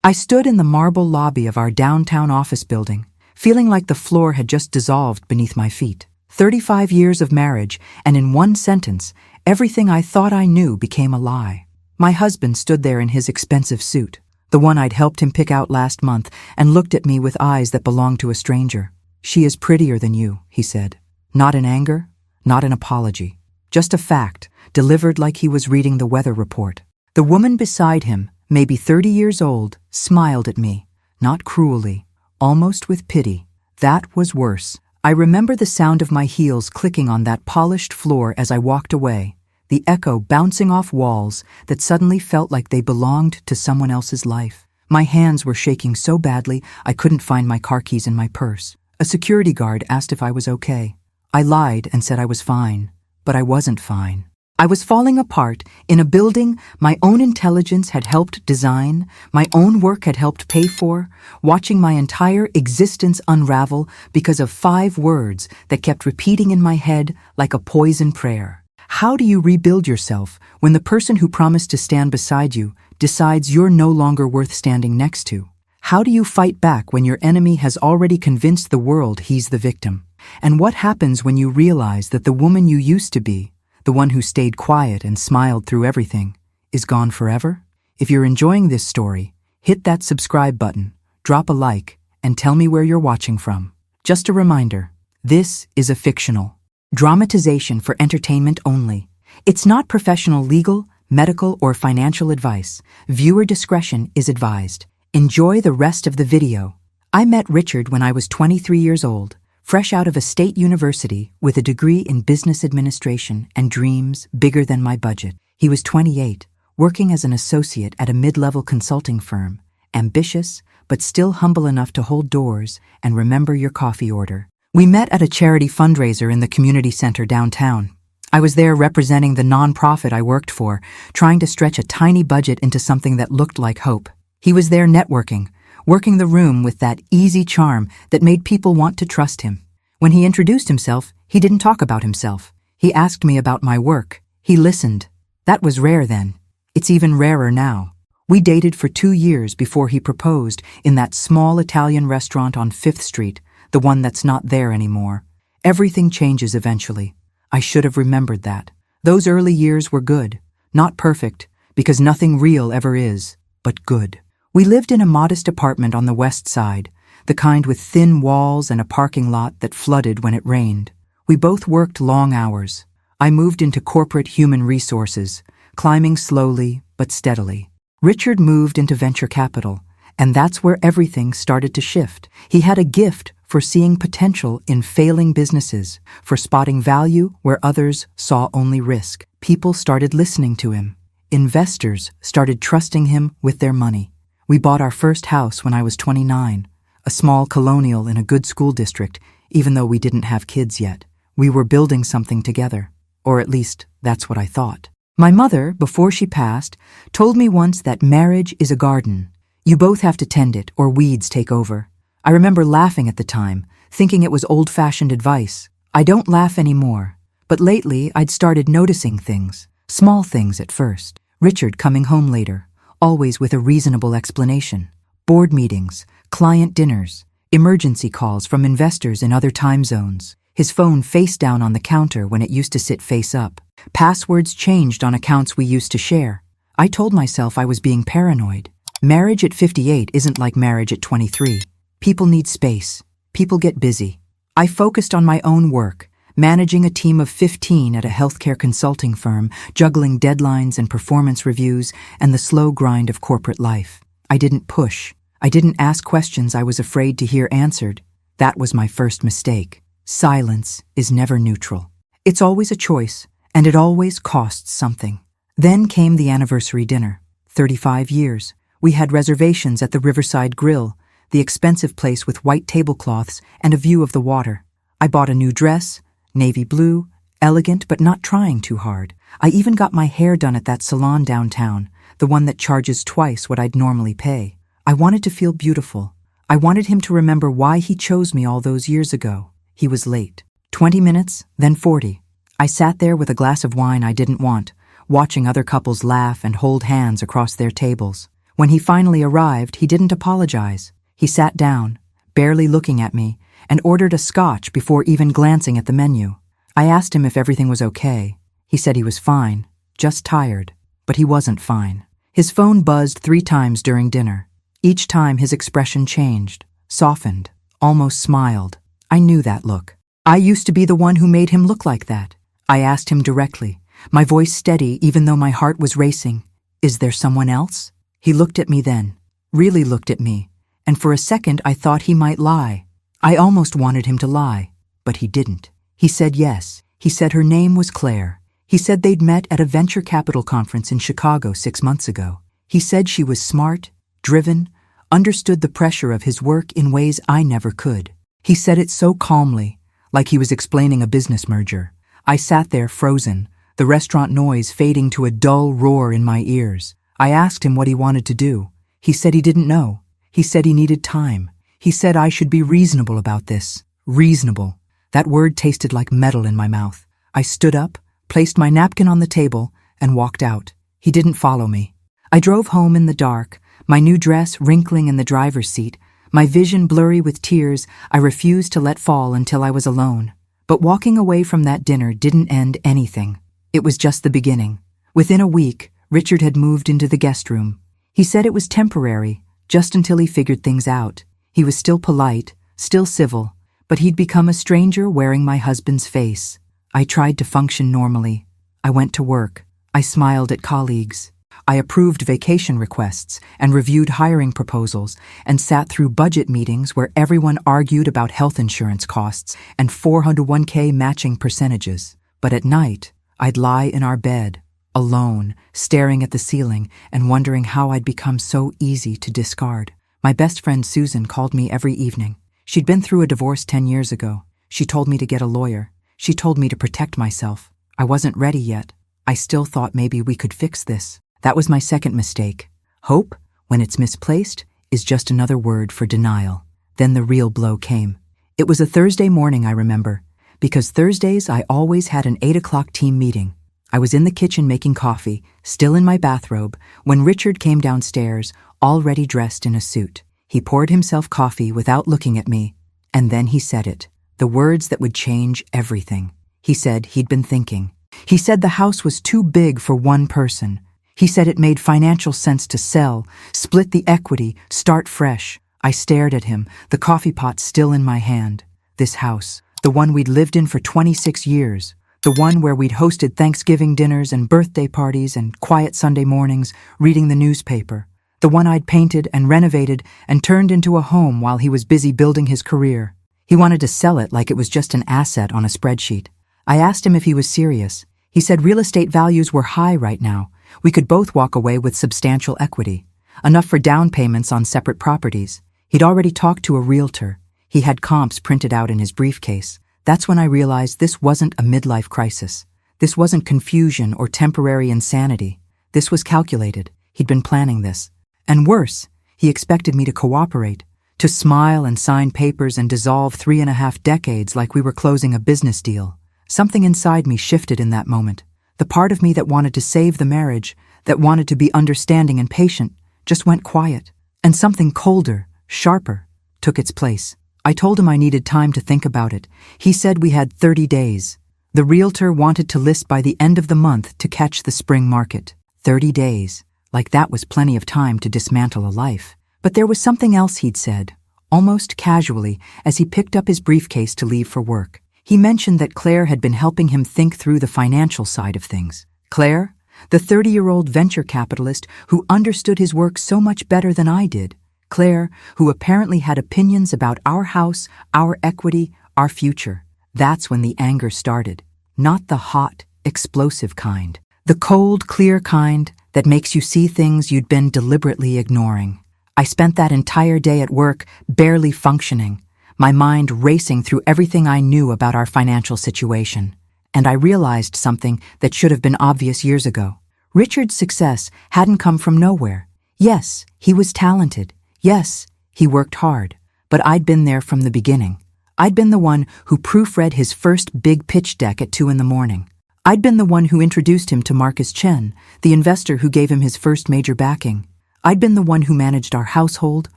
I stood in the marble lobby of our downtown office building, feeling like the floor had just dissolved beneath my feet. 35 years of marriage, and in one sentence, everything I thought I knew became a lie. My husband stood there in his expensive suit, the one I'd helped him pick out last month, and looked at me with eyes that belonged to a stranger. "She is prettier than you," he said. Not in anger, not an apology. Just a fact, delivered like he was reading the weather report. The woman beside him, maybe 30 years old, smiled at me, not cruelly, almost with pity. That was worse. I remember the sound of my heels clicking on that polished floor as I walked away, the echo bouncing off walls that suddenly felt like they belonged to someone else's life. My hands were shaking so badly I couldn't find my car keys in my purse. A security guard asked if I was okay. I lied and said I was fine, but I wasn't fine. I was falling apart in a building my own intelligence had helped design, my own work had helped pay for, watching my entire existence unravel because of 5 words that kept repeating in my head like a poison prayer. How do you rebuild yourself when the person who promised to stand beside you decides you're no longer worth standing next to? How do you fight back when your enemy has already convinced the world he's the victim? And what happens when you realize that the woman you used to be, the one who stayed quiet and smiled through everything, is gone forever? If you're enjoying this story, hit that subscribe button, drop a like, and tell me where you're watching from. Just a reminder, this is a fictional dramatization for entertainment only. It's not professional legal, medical, or financial advice. Viewer discretion is advised. Enjoy the rest of the video. I met Richard when I was 23 years old, fresh out of a state university with a degree in business administration and dreams bigger than my budget. He was 28, working as an associate at a mid-level consulting firm, ambitious, but still humble enough to hold doors and remember your coffee order. We met at a charity fundraiser in the community center downtown. I was there representing the nonprofit I worked for, trying to stretch a tiny budget into something that looked like hope. He was there networking, working the room with that easy charm that made people want to trust him. When he introduced himself, he didn't talk about himself. He asked me about my work. He listened. That was rare then. It's even rarer now. We dated for 2 years before he proposed in that small Italian restaurant on 5th Street, the one that's not there anymore. Everything changes eventually. I should have remembered that. Those early years were good. Not perfect, because nothing real ever is, but good. We lived in a modest apartment on the west side, the kind with thin walls and a parking lot that flooded when it rained. We both worked long hours. I moved into corporate human resources, climbing slowly but steadily. Richard moved into venture capital, and that's where everything started to shift. He had a gift for seeing potential in failing businesses, for spotting value where others saw only risk. People started listening to him. Investors started trusting him with their money. We bought our first house when I was 29, a small colonial in a good school district, even though we didn't have kids yet. We were building something together, or at least that's what I thought. My mother, before she passed, told me once that marriage is a garden. You both have to tend it or weeds take over. I remember laughing at the time, thinking it was old-fashioned advice. I don't laugh anymore, but lately I'd started noticing things, small things at first. Richard coming home later, always with a reasonable explanation. Board meetings, client dinners, emergency calls from investors in other time zones. His phone face down on the counter when it used to sit face up. Passwords changed on accounts we used to share. I told myself I was being paranoid. Marriage at 58 isn't like marriage at 23. People need space. People get busy. I focused on my own work, managing a team of 15 at a healthcare consulting firm, juggling deadlines and performance reviews, and the slow grind of corporate life. I didn't push. I didn't ask questions I was afraid to hear answered. That was my first mistake. Silence is never neutral. It's always a choice, and it always costs something. Then came the anniversary dinner. 35 years. We had reservations at the Riverside Grill, the expensive place with white tablecloths and a view of the water. I bought a new dress, navy blue, elegant but not trying too hard. I even got my hair done at that salon downtown, the one that charges twice what I'd normally pay. I wanted to feel beautiful. I wanted him to remember why he chose me all those years ago. He was late. 20 minutes, then 40. I sat there with a glass of wine I didn't want, watching other couples laugh and hold hands across their tables. When he finally arrived, he didn't apologize. He sat down, barely looking at me, and ordered a scotch before even glancing at the menu. I asked him if everything was okay. He said he was fine, just tired. But he wasn't fine. His phone buzzed 3 times during dinner. Each time his expression changed, softened, almost smiled. I knew that look. I used to be the one who made him look like that. I asked him directly, my voice steady even though my heart was racing. Is there someone else? He looked at me then, really looked at me, and for a second I thought he might lie. I almost wanted him to lie, but he didn't. He said yes. He said her name was Claire. He said they'd met at a venture capital conference in Chicago 6 months ago. He said she was smart, driven, understood the pressure of his work in ways I never could. He said it so calmly, like he was explaining a business merger. I sat there frozen, the restaurant noise fading to a dull roar in my ears. I asked him what he wanted to do. He said he didn't know. He said he needed time. He said I should be reasonable about this. Reasonable. That word tasted like metal in my mouth. I stood up, placed my napkin on the table, and walked out. He didn't follow me. I drove home in the dark, my new dress wrinkling in the driver's seat, my vision blurry with tears I refused to let fall until I was alone. But walking away from that dinner didn't end anything. It was just the beginning. Within a week, Richard had moved into the guest room. He said it was temporary, just until he figured things out. He was still polite, still civil, but he'd become a stranger wearing my husband's face. I tried to function normally. I went to work. I smiled at colleagues. I approved vacation requests and reviewed hiring proposals and sat through budget meetings where everyone argued about health insurance costs and 401k matching percentages. But at night, I'd lie in our bed, alone, staring at the ceiling and wondering how I'd become so easy to discard. My best friend Susan called me every evening. She'd been through a divorce 10 years ago. She told me to get a lawyer. She told me to protect myself. I wasn't ready yet. I still thought maybe we could fix this. That was my second mistake. Hope, when it's misplaced, is just another word for denial. Then the real blow came. It was a Thursday morning, I remember, because Thursdays I always had an 8 o'clock team meeting. I was in the kitchen making coffee, still in my bathrobe, when Richard came downstairs, already dressed in a suit. He poured himself coffee without looking at me, and then he said it. The words that would change everything. He said he'd been thinking. He said the house was too big for one person. He said it made financial sense to sell, split the equity, start fresh. I stared at him, the coffee pot still in my hand. This house, the one we'd lived in for 26 years, the one where we'd hosted Thanksgiving dinners and birthday parties and quiet Sunday mornings reading the newspaper, the one I'd painted and renovated and turned into a home while he was busy building his career. He wanted to sell it like it was just an asset on a spreadsheet. I asked him if he was serious. He said real estate values were high right now. We could both walk away with substantial equity, enough for down payments on separate properties. He'd already talked to a realtor. He had comps printed out in his briefcase. That's when I realized this wasn't a midlife crisis. This wasn't confusion or temporary insanity. This was calculated. He'd been planning this. And worse, he expected me to cooperate, to smile and sign papers and dissolve 3.5 decades like we were closing a business deal. Something inside me shifted in that moment. The part of me that wanted to save the marriage, that wanted to be understanding and patient, just went quiet. And something colder, sharper, took its place. I told him I needed time to think about it. He said we had 30 days. The realtor wanted to list by the end of the month to catch the spring market. 30 days. Like that was plenty of time to dismantle a life. But there was something else he'd said, almost casually, as he picked up his briefcase to leave for work. He mentioned that Claire had been helping him think through the financial side of things. Claire, the 30-year-old venture capitalist who understood his work so much better than I did. Claire, who apparently had opinions about our house, our equity, our future. That's when the anger started. Not the hot, explosive kind. The cold, clear kind that makes you see things you'd been deliberately ignoring. I spent that entire day at work barely functioning, my mind racing through everything I knew about our financial situation. And I realized something that should have been obvious years ago. Richard's success hadn't come from nowhere. Yes, he was talented. Yes, he worked hard. But I'd been there from the beginning. I'd been the one who proofread his first big pitch deck at 2 a.m. I'd been the one who introduced him to Marcus Chen, the investor who gave him his first major backing. I'd been the one who managed our household,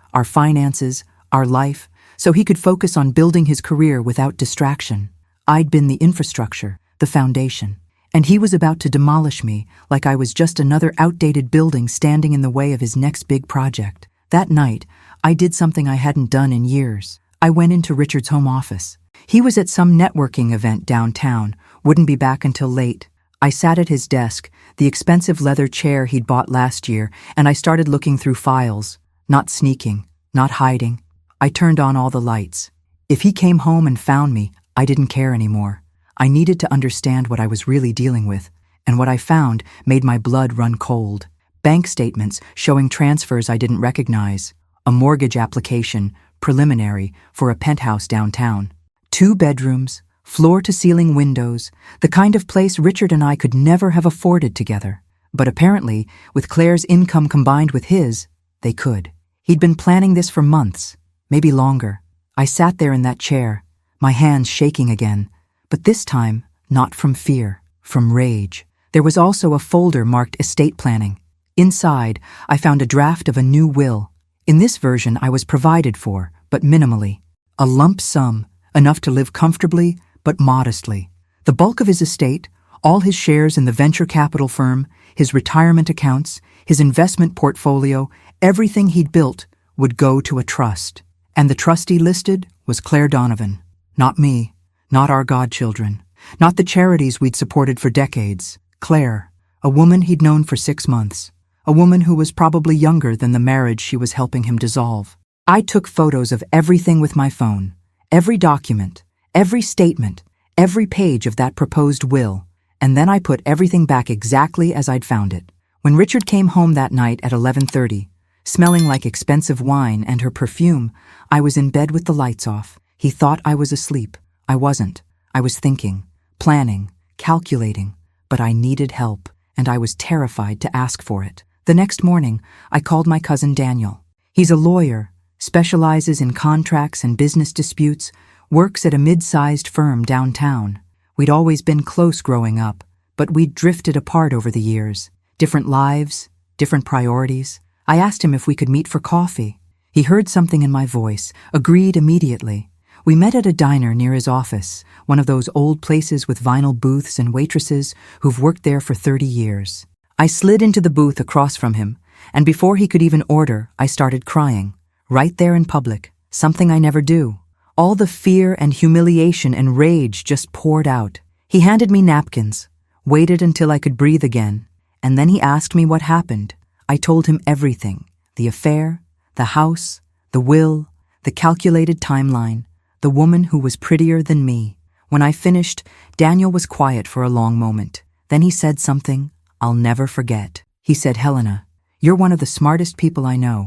our finances, our life, so he could focus on building his career without distraction. I'd been the infrastructure, the foundation, and he was about to demolish me like I was just another outdated building standing in the way of his next big project. That night, I did something I hadn't done in years. I went into Richard's home office. He was at some networking event downtown, wouldn't be back until late. I sat at his desk, the expensive leather chair he'd bought last year, and I started looking through files. Not sneaking, not hiding. I turned on all the lights. If he came home and found me, I didn't care anymore. I needed to understand what I was really dealing with, and what I found made my blood run cold. Bank statements showing transfers I didn't recognize. A mortgage application, preliminary, for a penthouse downtown. 2 bedrooms, floor-to-ceiling windows, the kind of place Richard and I could never have afforded together. But apparently, with Claire's income combined with his, they could. He'd been planning this for months, maybe longer. I sat there in that chair, my hands shaking again, but this time, not from fear, from rage. There was also a folder marked estate planning. Inside, I found a draft of a new will. In this version, I was provided for, but minimally. A lump sum, enough to live comfortably, but modestly. The bulk of his estate, all his shares in the venture capital firm, his retirement accounts, his investment portfolio, everything he'd built would go to a trust. And the trustee listed was Claire Donovan. Not me, not our godchildren, not the charities we'd supported for decades. Claire, a woman he'd known for 6 months, a woman who was probably younger than the marriage she was helping him dissolve. I took photos of everything with my phone, every document, every statement, every page of that proposed will, and then I put everything back exactly as I'd found it. When Richard came home that night at 11:30, smelling like expensive wine and her perfume, I was in bed with the lights off. He thought I was asleep. I wasn't. I was thinking, planning, calculating, but I needed help, and I was terrified to ask for it. The next morning, I called my cousin Daniel. He's a lawyer, specializes in contracts and business disputes, works at a mid-sized firm downtown. We'd always been close growing up, but we'd drifted apart over the years. Different lives, different priorities. I asked him if we could meet for coffee. He heard something in my voice, agreed immediately. We met at a diner near his office, one of those old places with vinyl booths and waitresses who've worked there for 30 years. I slid into the booth across from him, and before he could even order, I started crying. Right there in public, something I never do. All the fear and humiliation and rage just poured out. He handed me napkins, waited until I could breathe again, and then he asked me what happened. I told him everything. The affair, the house, the will, the calculated timeline, the woman who was prettier than me. When I finished, Daniel was quiet for a long moment. Then he said something I'll never forget. He said, "Helena, you're one of the smartest people I know.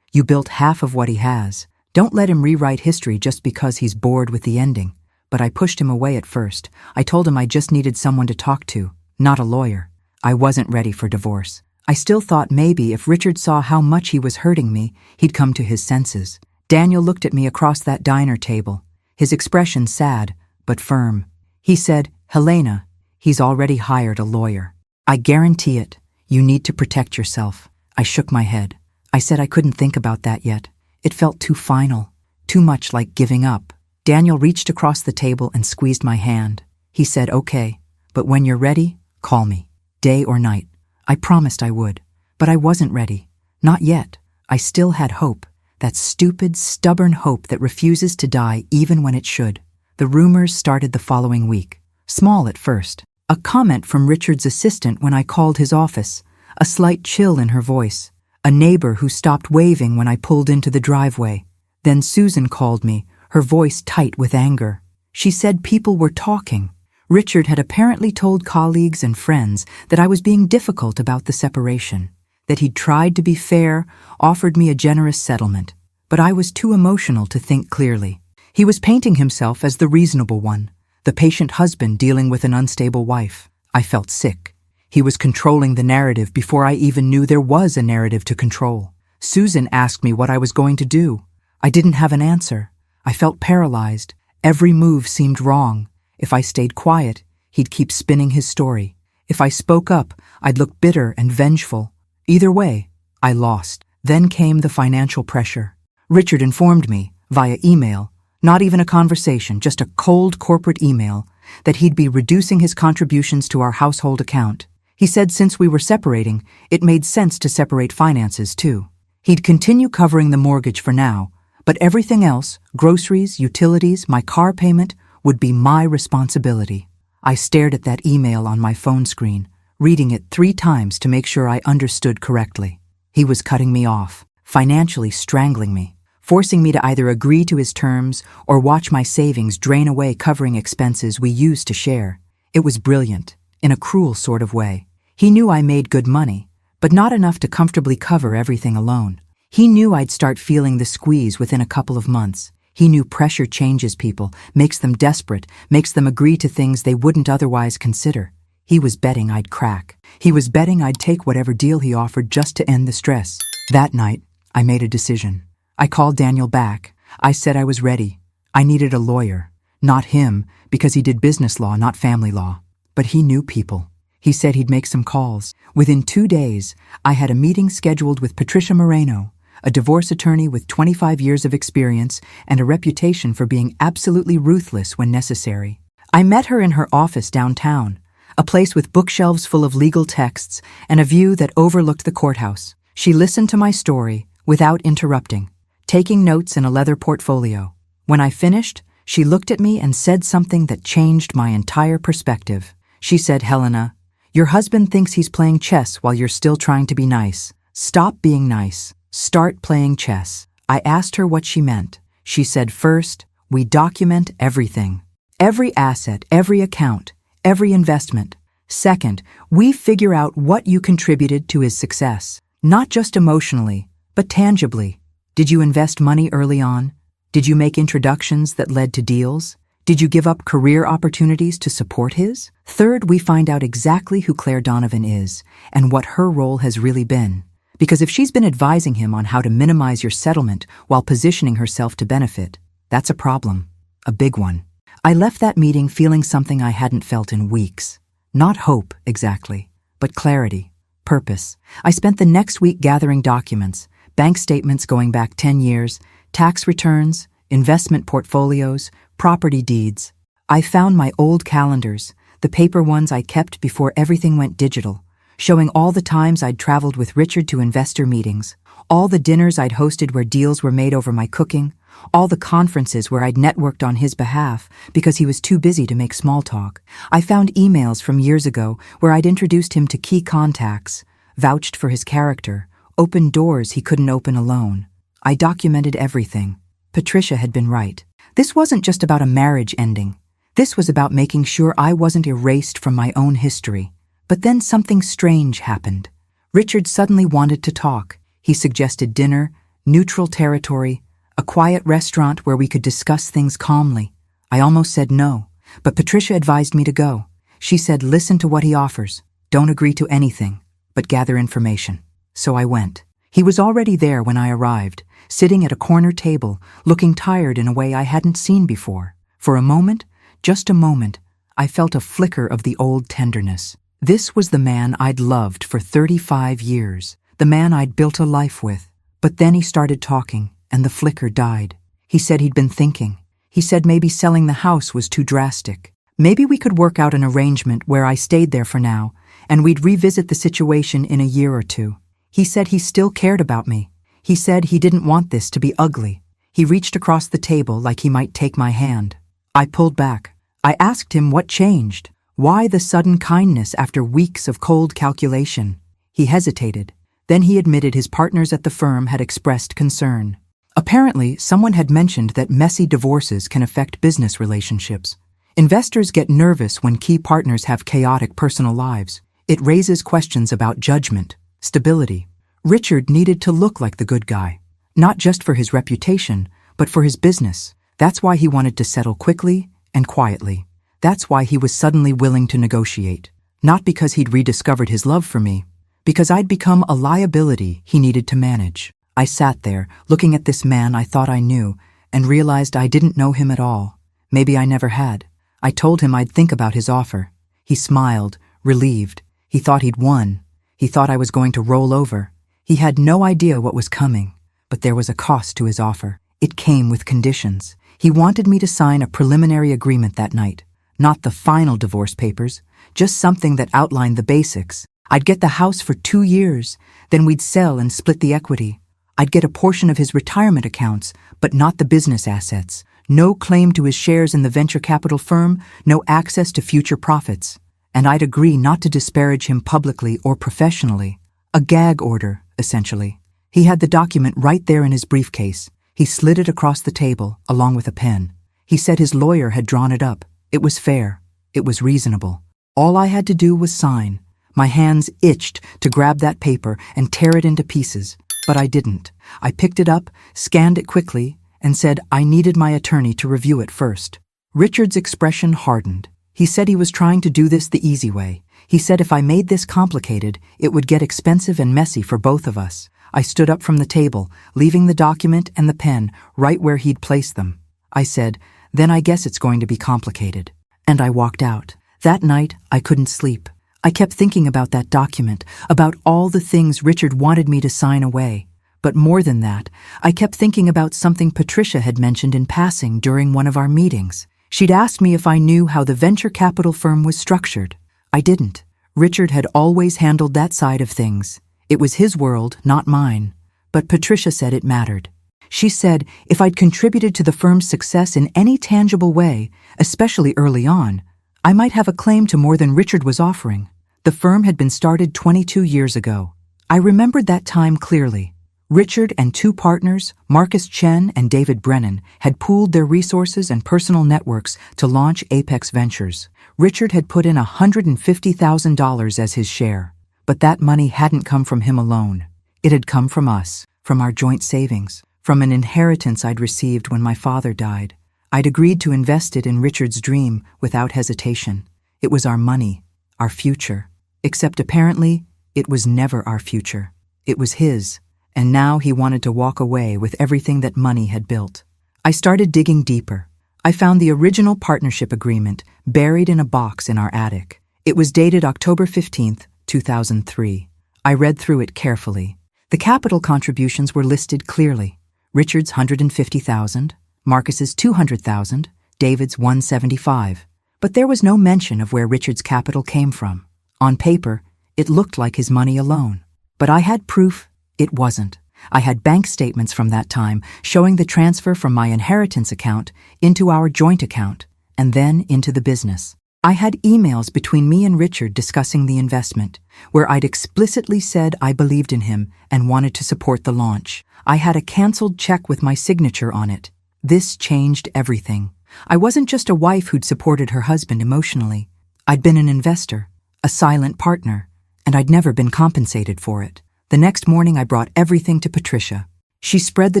You built half of what he has. Don't let him rewrite history just because he's bored with the ending." But I pushed him away at first. I told him I just needed someone to talk to, not a lawyer. I wasn't ready for divorce. I still thought maybe if Richard saw how much he was hurting me, he'd come to his senses. Daniel looked at me across that diner table, his expression sad, but firm. He said, "Helena, he's already hired a lawyer. I guarantee it. You need to protect yourself." I shook my head. I said I couldn't think about that yet. It felt too final, too much like giving up. Daniel reached across the table and squeezed my hand. He said, "Okay, but when you're ready, call me, day or night." I promised I would, but I wasn't ready. Not yet. I still had hope, that stupid, stubborn hope that refuses to die even when it should. The rumors started the following week. Small at first. A comment from Richard's assistant when I called his office, a slight chill in her voice. A neighbor who stopped waving when I pulled into the driveway. Then Susan called me, her voice tight with anger. She said people were talking. Richard had apparently told colleagues and friends that I was being difficult about the separation, that he'd tried to be fair, offered me a generous settlement, but I was too emotional to think clearly. He was painting himself as the reasonable one, the patient husband dealing with an unstable wife. I felt sick. He was controlling the narrative before I even knew there was a narrative to control. Susan asked me what I was going to do. I didn't have an answer. I felt paralyzed. Every move seemed wrong. If I stayed quiet, he'd keep spinning his story. If I spoke up, I'd look bitter and vengeful. Either way, I lost. Then came the financial pressure. Richard informed me, via email, not even a conversation, just a cold corporate email, that he'd be reducing his contributions to our household account. He said since we were separating, it made sense to separate finances too. He'd continue covering the mortgage for now, but everything else, groceries, utilities, my car payment, would be my responsibility. I stared at that email on my phone screen, reading it 3 times to make sure I understood correctly. He was cutting me off, financially strangling me, forcing me to either agree to his terms or watch my savings drain away covering expenses we used to share. It was brilliant, in a cruel sort of way. He knew I made good money, but not enough to comfortably cover everything alone. He knew I'd start feeling the squeeze within a couple of months. He knew pressure changes people, makes them desperate, makes them agree to things they wouldn't otherwise consider. He was betting I'd crack. He was betting I'd take whatever deal he offered just to end the stress. That night, I made a decision. I called Daniel back. I said I was ready. I needed a lawyer. Not him, because he did business law, not family law. But he knew people. He said he'd make some calls. Within 2 days, I had a meeting scheduled with Patricia Moreno, a divorce attorney with 25 years of experience and a reputation for being absolutely ruthless when necessary. I met her in her office downtown, a place with bookshelves full of legal texts and a view that overlooked the courthouse. She listened to my story without interrupting, taking notes in a leather portfolio. When I finished, she looked at me and said something that changed my entire perspective. She said, "Helena, your husband thinks he's playing chess while you're still trying to be nice. Stop being nice. Start playing chess." I asked her what she meant. She said, "First, we document everything. Every asset, every account, every investment. Second, we figure out what you contributed to his success. Not just emotionally, but tangibly. Did you invest money early on? Did you make introductions that led to deals? Did you give up career opportunities to support his? Third, we find out exactly who Claire Donovan is and what her role has really been. Because if she's been advising him on how to minimize your settlement while positioning herself to benefit, that's a problem. A big one." I left that meeting feeling something I hadn't felt in weeks. Not hope, exactly, but clarity, purpose. I spent the next week gathering documents, bank statements going back 10 years, tax returns, investment portfolios, property deeds. I found my old calendars, the paper ones I kept before everything went digital, showing all the times I'd traveled with Richard to investor meetings, all the dinners I'd hosted where deals were made over my cooking, all the conferences where I'd networked on his behalf because he was too busy to make small talk. I found emails from years ago where I'd introduced him to key contacts, vouched for his character, opened doors he couldn't open alone. I documented everything. Patricia had been right. This wasn't just about a marriage ending. This was about making sure I wasn't erased from my own history. But then something strange happened. Richard suddenly wanted to talk. He suggested dinner, neutral territory, a quiet restaurant where we could discuss things calmly. I almost said no, but Patricia advised me to go. She said, "Listen to what he offers. Don't agree to anything, but gather information." So I went. He was already there when I arrived, sitting at a corner table, looking tired in a way I hadn't seen before. For a moment, just a moment, I felt a flicker of the old tenderness. This was the man I'd loved for 35 years, the man I'd built a life with. But then he started talking, and the flicker died. He said he'd been thinking. He said maybe selling the house was too drastic. Maybe we could work out an arrangement where I stayed there for now, and we'd revisit the situation in a year or 2. He said he still cared about me. He said he didn't want this to be ugly. He reached across the table like he might take my hand. I pulled back. I asked him what changed. Why the sudden kindness after weeks of cold calculation? He hesitated. Then he admitted his partners at the firm had expressed concern. Apparently, someone had mentioned that messy divorces can affect business relationships. Investors get nervous when key partners have chaotic personal lives. It raises questions about judgment, stability. Richard needed to look like the good guy, not just for his reputation, but for his business. That's why he wanted to settle quickly and quietly. That's why he was suddenly willing to negotiate. Not because he'd rediscovered his love for me, because I'd become a liability he needed to manage. I sat there, looking at this man I thought I knew, and realized I didn't know him at all. Maybe I never had. I told him I'd think about his offer. He smiled, relieved. He thought he'd won. He thought I was going to roll over. He had no idea what was coming, but there was a cost to his offer. It came with conditions. He wanted me to sign a preliminary agreement that night. Not the final divorce papers, just something that outlined the basics. I'd get the house for 2 years, then we'd sell and split the equity. I'd get a portion of his retirement accounts, but not the business assets. No claim to his shares in the venture capital firm, no access to future profits. And I'd agree not to disparage him publicly or professionally. A gag order, essentially. He had the document right there in his briefcase. He slid it across the table, along with a pen. He said his lawyer had drawn it up. It was fair. It was reasonable. All I had to do was sign. My hands itched to grab that paper and tear it into pieces, but I didn't. I picked it up, scanned it quickly, and said I needed my attorney to review it first. Richard's expression hardened. He said he was trying to do this the easy way. He said if I made this complicated, it would get expensive and messy for both of us. I stood up from the table, leaving the document and the pen right where he'd placed them. I said, then I guess it's going to be complicated. And I walked out. That night, I couldn't sleep. I kept thinking about that document, about all the things Richard wanted me to sign away. But more than that, I kept thinking about something Patricia had mentioned in passing during one of our meetings. She'd asked me if I knew how the venture capital firm was structured. I didn't. Richard had always handled that side of things. It was his world, not mine. But Patricia said it mattered. She said if I'd contributed to the firm's success in any tangible way, especially early on, I might have a claim to more than Richard was offering. The firm had been started 22 years ago. I remembered that time clearly. Richard and 2 partners, Marcus Chen and David Brennan, had pooled their resources and personal networks to launch Apex Ventures. Richard had put in $150,000 as his share, but that money hadn't come from him alone. It had come from us, from our joint savings, from an inheritance I'd received when my father died. I'd agreed to invest it in Richard's dream without hesitation. It was our money, our future. Except apparently, it was never our future. It was his. And now he wanted to walk away with everything that money had built. I started digging deeper. I found the original partnership agreement buried in a box in our attic. It was dated October 15th, 2003. I read through it carefully. The capital contributions were listed clearly. Richard's $150,000, Marcus's $200,000, David's $175,000. But there was no mention of where Richard's capital came from. On paper, it looked like his money alone. But I had proof it wasn't. I had bank statements from that time showing the transfer from my inheritance account into our joint account and then into the business. I had emails between me and Richard discussing the investment, where I'd explicitly said I believed in him and wanted to support the launch. I had a canceled check with my signature on it. This changed everything. I wasn't just a wife who'd supported her husband emotionally. I'd been an investor, a silent partner, and I'd never been compensated for it. The next morning I brought everything to Patricia. She spread the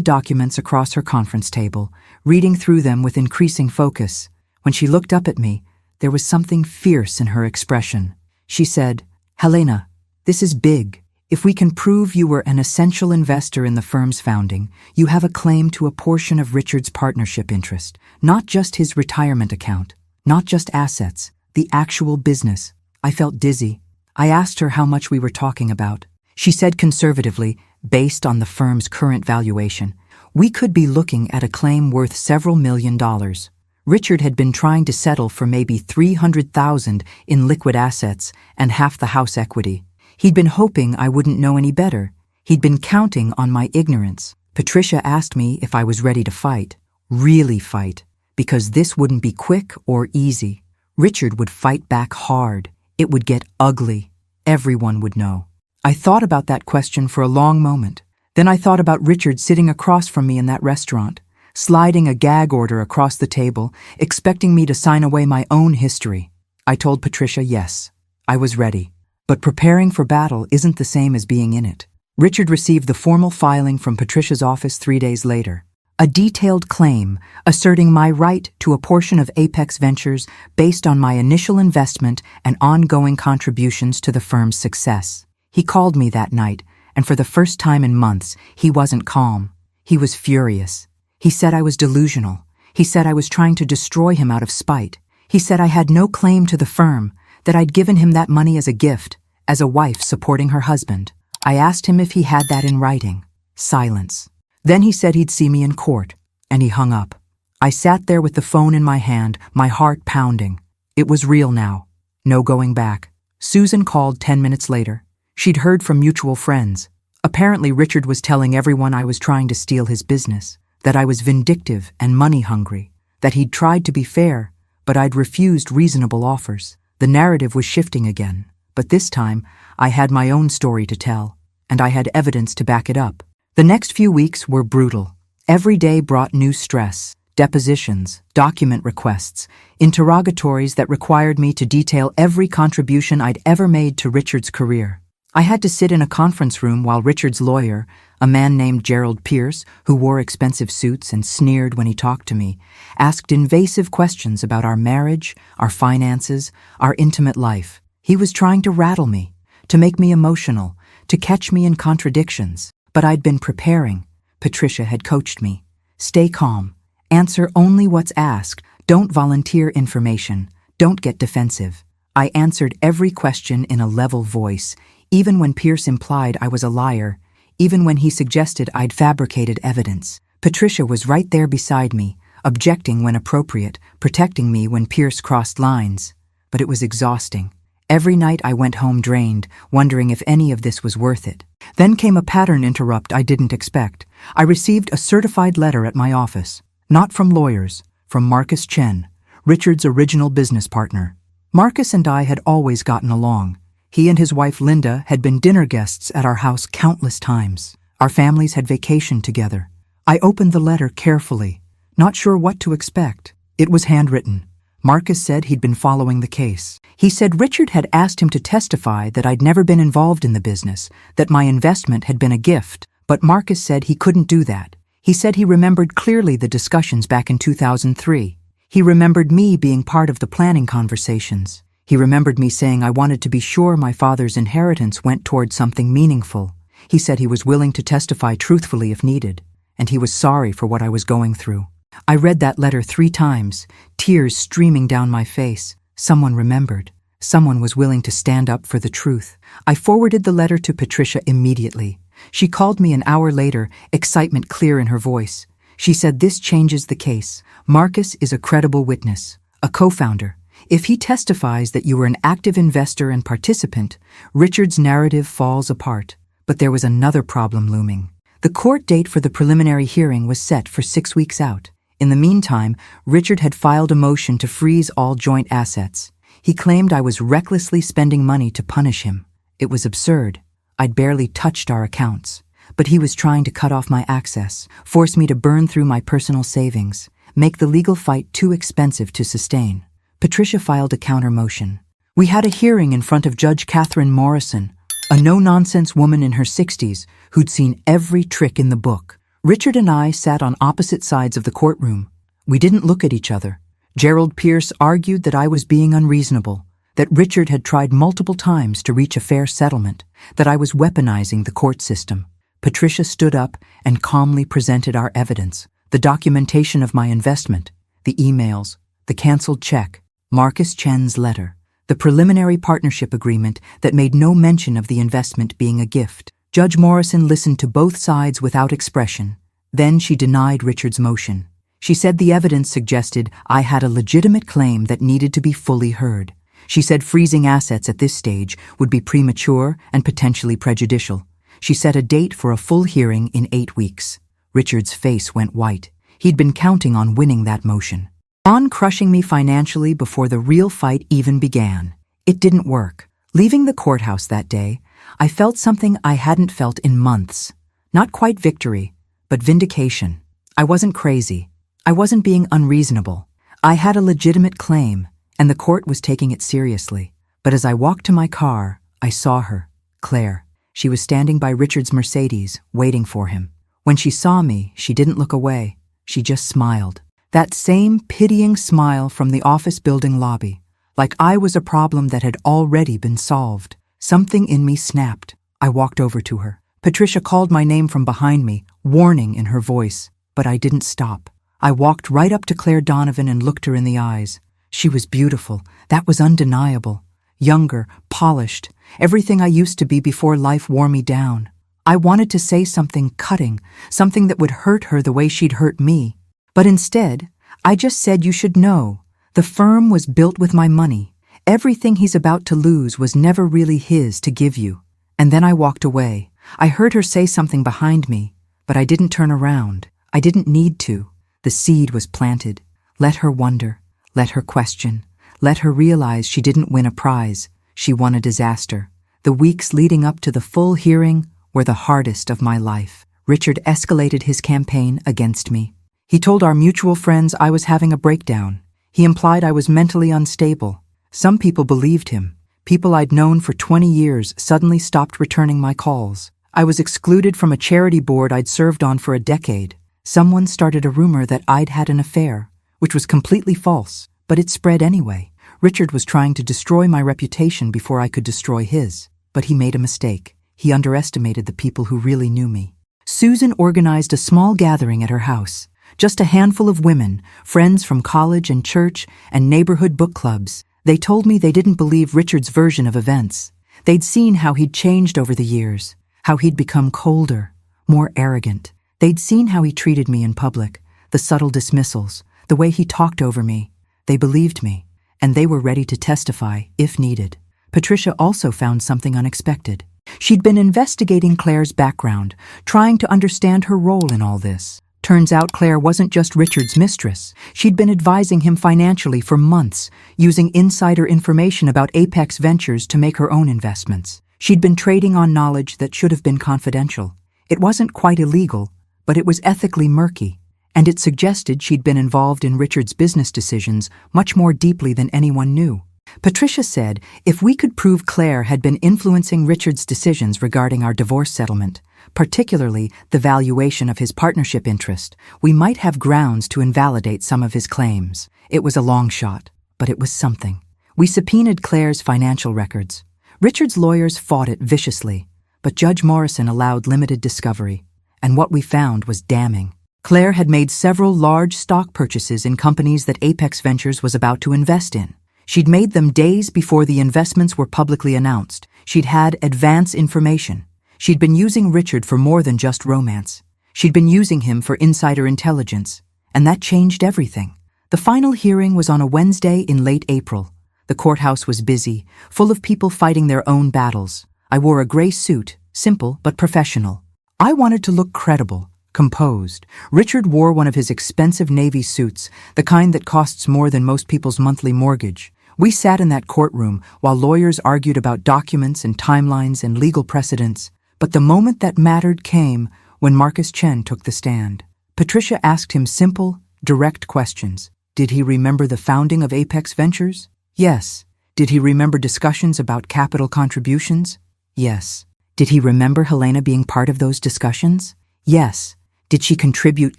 documents across her conference table, reading through them with increasing focus. When she looked up at me, there was something fierce in her expression. She said, "Helena, this is big. If we can prove you were an essential investor in the firm's founding, you have a claim to a portion of Richard's partnership interest, not just his retirement account, not just assets, the actual business." I felt dizzy. I asked her how much we were talking about. She said conservatively, based on the firm's current valuation, we could be looking at a claim worth several $1,000,000. Richard had been trying to settle for maybe $300,000 in liquid assets and half the house equity. He'd been hoping I wouldn't know any better. He'd been counting on my ignorance. Patricia asked me if I was ready to fight, really fight, because this wouldn't be quick or easy. Richard would fight back hard. It would get ugly. Everyone would know. I thought about that question for a long moment. Then I thought about Richard sitting across from me in that restaurant, sliding a gag order across the table, expecting me to sign away my own history. I told Patricia yes, I was ready. But preparing for battle isn't the same as being in it. Richard received the formal filing from Patricia's office 3 days later. A detailed claim asserting my right to a portion of Apex Ventures based on my initial investment and ongoing contributions to the firm's success. He called me that night, and for the first time in months, he wasn't calm. He was furious. He said I was delusional. He said I was trying to destroy him out of spite. He said I had no claim to the firm, that I'd given him that money as a gift, as a wife supporting her husband. I asked him if he had that in writing. Silence. Then he said he'd see me in court, and he hung up. I sat there with the phone in my hand, my heart pounding. It was real now. No going back. Susan called 10 minutes later. She'd heard from mutual friends. Apparently Richard was telling everyone I was trying to steal his business, that I was vindictive and money-hungry, that he'd tried to be fair, but I'd refused reasonable offers. The narrative was shifting again, but this time I had my own story to tell, and I had evidence to back it up. The next few weeks were brutal. Every day brought new stress, depositions, document requests, interrogatories that required me to detail every contribution I'd ever made to Richard's career. I had to sit in a conference room while Richard's lawyer, a man named Gerald Pierce, who wore expensive suits and sneered when he talked to me, asked invasive questions about our marriage, our finances, our intimate life. He was trying to rattle me, to make me emotional, to catch me in contradictions. But I'd been preparing. Patricia had coached me. Stay calm. Answer only what's asked. Don't volunteer information. Don't get defensive. I answered every question in a level voice, even when Pierce implied I was a liar, even when he suggested I'd fabricated evidence. Patricia was right there beside me, objecting when appropriate, protecting me when Pierce crossed lines. But it was exhausting. Every night I went home drained, wondering if any of this was worth it. Then came a pattern interrupt I didn't expect. I received a certified letter at my office. Not from lawyers, from Marcus Chen, Richard's original business partner. Marcus and I had always gotten along. He and his wife Linda had been dinner guests at our house countless times. Our families had vacationed together. I opened the letter carefully, not sure what to expect. It was handwritten. Marcus said he'd been following the case. He said Richard had asked him to testify that I'd never been involved in the business, that my investment had been a gift, but Marcus said he couldn't do that. He said he remembered clearly the discussions back in 2003. He remembered me being part of the planning conversations. He remembered me saying I wanted to be sure my father's inheritance went toward something meaningful. He said he was willing to testify truthfully if needed, and he was sorry for what I was going through. I read that letter 3 times, tears streaming down my face. Someone remembered. Someone was willing to stand up for the truth. I forwarded the letter to Patricia immediately. She called me an hour later, excitement clear in her voice. She said this changes the case. Marcus is a credible witness, a co-founder. If he testifies that you were an active investor and participant, Richard's narrative falls apart. But there was another problem looming. The court date for the preliminary hearing was set for 6 weeks out. In the meantime, Richard had filed a motion to freeze all joint assets. He claimed I was recklessly spending money to punish him. It was absurd. I'd barely touched our accounts. But he was trying to cut off my access, force me to burn through my personal savings, make the legal fight too expensive to sustain. Patricia filed a counter motion. We had a hearing in front of Judge Catherine Morrison, a no-nonsense woman in her 60s who'd seen every trick in the book. Richard and I sat on opposite sides of the courtroom. We didn't look at each other. Gerald Pierce argued that I was being unreasonable, that Richard had tried multiple times to reach a fair settlement, that I was weaponizing the court system. Patricia stood up and calmly presented our evidence, the documentation of my investment, the emails, the canceled check, Marcus Chen's letter, the preliminary partnership agreement that made no mention of the investment being a gift. Judge Morrison listened to both sides without expression. Then she denied Richard's motion. She said the evidence suggested I had a legitimate claim that needed to be fully heard. She said freezing assets at this stage would be premature and potentially prejudicial. She set a date for a full hearing in 8 weeks. Richard's face went white. He'd been counting on winning that motion, on crushing me financially before the real fight even began. It didn't work. Leaving the courthouse that day, I felt something I hadn't felt in months. Not quite victory, but vindication. I wasn't crazy. I wasn't being unreasonable. I had a legitimate claim, and the court was taking it seriously. But as I walked to my car, I saw her, Claire. She was standing by Richard's Mercedes, waiting for him. When she saw me, she didn't look away. She just smiled. That same pitying smile from the office building lobby, like I was a problem that had already been solved. Something in me snapped. I walked over to her. Patricia called my name from behind me, warning in her voice, but I didn't stop. I walked right up to Claire Donovan and looked her in the eyes. She was beautiful. That was undeniable. Younger, polished, everything I used to be before life wore me down. I wanted to say something cutting, something that would hurt her the way she'd hurt me. But instead, I just said, "You should know. The firm was built with my money. Everything he's about to lose was never really his to give you." And then I walked away. I heard her say something behind me, but I didn't turn around. I didn't need to. The seed was planted. Let her wonder. Let her question. Let her realize she didn't win a prize. She won a disaster. The weeks leading up to the full hearing were the hardest of my life. Richard escalated his campaign against me. He told our mutual friends I was having a breakdown. He implied I was mentally unstable. Some people believed him. People I'd known for 20 years suddenly stopped returning my calls. I was excluded from a charity board I'd served on for a decade. Someone started a rumor that I'd had an affair, which was completely false, but it spread anyway. Richard was trying to destroy my reputation before I could destroy his. But he made a mistake. He underestimated the people who really knew me. Susan organized a small gathering at her house. Just a handful of women, friends from college and church and neighborhood book clubs. They told me they didn't believe Richard's version of events. They'd seen how he'd changed over the years, how he'd become colder, more arrogant. They'd seen how he treated me in public, the subtle dismissals, the way he talked over me. They believed me, and they were ready to testify if needed. Patricia also found something unexpected. She'd been investigating Claire's background, trying to understand her role in all this. Turns out Claire wasn't just Richard's mistress. She'd been advising him financially for months, using insider information about Apex Ventures to make her own investments. She'd been trading on knowledge that should have been confidential. It wasn't quite illegal, but it was ethically murky, and it suggested she'd been involved in Richard's business decisions much more deeply than anyone knew. Patricia said if we could prove Claire had been influencing Richard's decisions regarding our divorce settlement, particularly the valuation of his partnership interest, we might have grounds to invalidate some of his claims. It was a long shot, but it was something. We subpoenaed Claire's financial records. Richard's lawyers fought it viciously, but Judge Morrison allowed limited discovery, and what we found was damning. Claire had made several large stock purchases in companies that Apex Ventures was about to invest in. She'd made them days before the investments were publicly announced. She'd had advance information. She'd been using Richard for more than just romance. She'd been using him for insider intelligence, and that changed everything. The final hearing was on a Wednesday in late April. The courthouse was busy, full of people fighting their own battles. I wore a gray suit, simple but professional. I wanted to look credible, composed. Richard wore one of his expensive navy suits, the kind that costs more than most people's monthly mortgage. We sat in that courtroom while lawyers argued about documents and timelines and legal precedents. But the moment that mattered came when Marcus Chen took the stand. Patricia asked him simple, direct questions. Did he remember the founding of Apex Ventures? Yes. Did he remember discussions about capital contributions? Yes. Did he remember Helena being part of those discussions? Yes. Did she contribute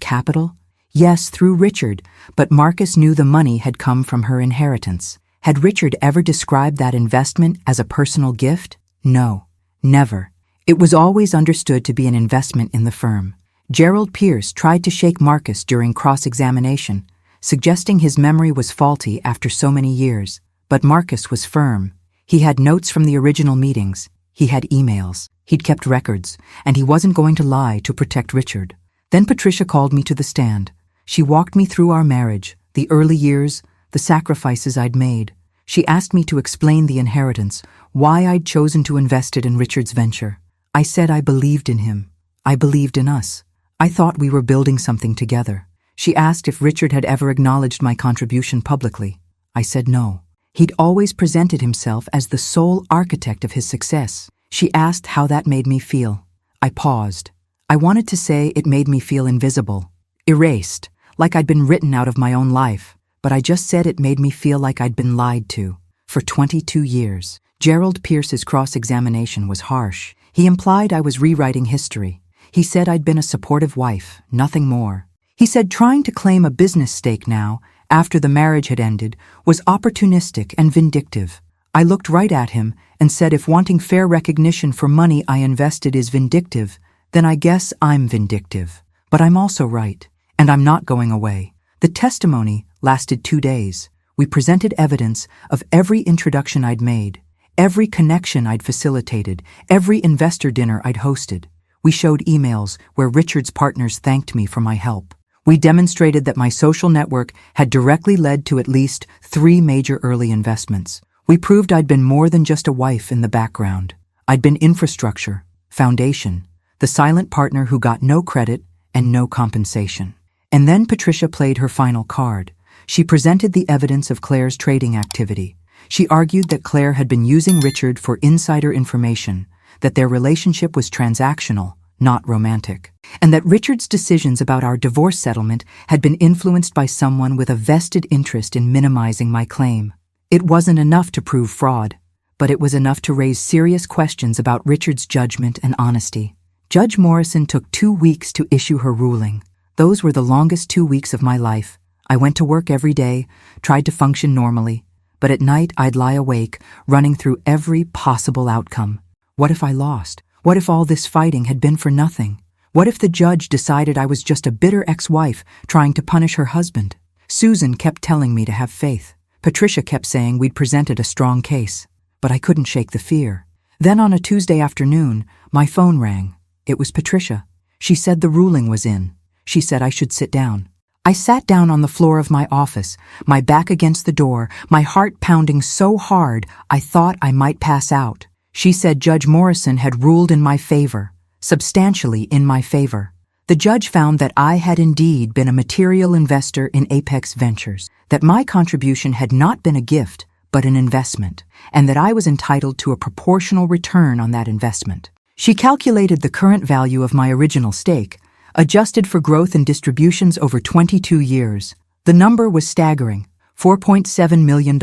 capital? Yes, through Richard, but Marcus knew the money had come from her inheritance. Had Richard ever described that investment as a personal gift? No, never. It was always understood to be an investment in the firm. Gerald Pierce tried to shake Marcus during cross-examination, suggesting his memory was faulty after so many years. But Marcus was firm. He had notes from the original meetings. He had emails. He'd kept records, and he wasn't going to lie to protect Richard. Then Patricia called me to the stand. She walked me through our marriage, the early years, the sacrifices I'd made. She asked me to explain the inheritance, why I'd chosen to invest it in Richard's venture. I said I believed in him. I believed in us. I thought we were building something together. She asked if Richard had ever acknowledged my contribution publicly. I said no. He'd always presented himself as the sole architect of his success. She asked how that made me feel. I paused. I wanted to say it made me feel invisible, erased, like I'd been written out of my own life, but I just said it made me feel like I'd been lied to. For 22 years, Gerald Pierce's cross-examination was harsh. He implied I was rewriting history. He said I'd been a supportive wife, nothing more. He said trying to claim a business stake now, after the marriage had ended, was opportunistic and vindictive. I looked right at him and said if wanting fair recognition for money I invested is vindictive, then I guess I'm vindictive. But I'm also right, and I'm not going away. The testimony lasted 2 days. We presented evidence of every introduction I'd made, Every connection I'd facilitated, every investor dinner I'd hosted. We showed emails where Richard's partners thanked me for my help. We demonstrated that my social network had directly led to at least 3 major early investments. We proved I'd been more than just a wife in the background. I'd been infrastructure, foundation, the silent partner who got no credit and no compensation. And then Patricia played her final card. She presented the evidence of Claire's trading activity. She argued that Claire had been using Richard for insider information, that their relationship was transactional, not romantic, and that Richard's decisions about our divorce settlement had been influenced by someone with a vested interest in minimizing my claim. It wasn't enough to prove fraud, but it was enough to raise serious questions about Richard's judgment and honesty. Judge Morrison took 2 weeks to issue her ruling. Those were the longest 2 weeks of my life. I went to work every day, tried to function normally, but at night I'd lie awake, running through every possible outcome. What if I lost? What if all this fighting had been for nothing? What if the judge decided I was just a bitter ex-wife trying to punish her husband? Susan kept telling me to have faith. Patricia kept saying we'd presented a strong case, but I couldn't shake the fear. Then on a Tuesday afternoon, my phone rang. It was Patricia. She said the ruling was in. She said I should sit down. I sat down on the floor of my office, my back against the door, my heart pounding so hard I thought I might pass out. She said Judge Morrison had ruled in my favor, substantially in my favor. The judge found that I had indeed been a material investor in Apex Ventures, that my contribution had not been a gift, but an investment, and that I was entitled to a proportional return on that investment. She calculated the current value of my original stake, adjusted for growth and distributions over 22 years. The number was staggering, $4.7 million,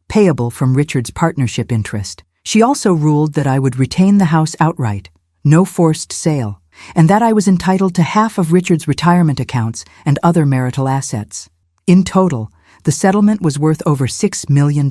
payable from Richard's partnership interest. She also ruled that I would retain the house outright, no forced sale, and that I was entitled to half of Richard's retirement accounts and other marital assets. In total, the settlement was worth over $6 million.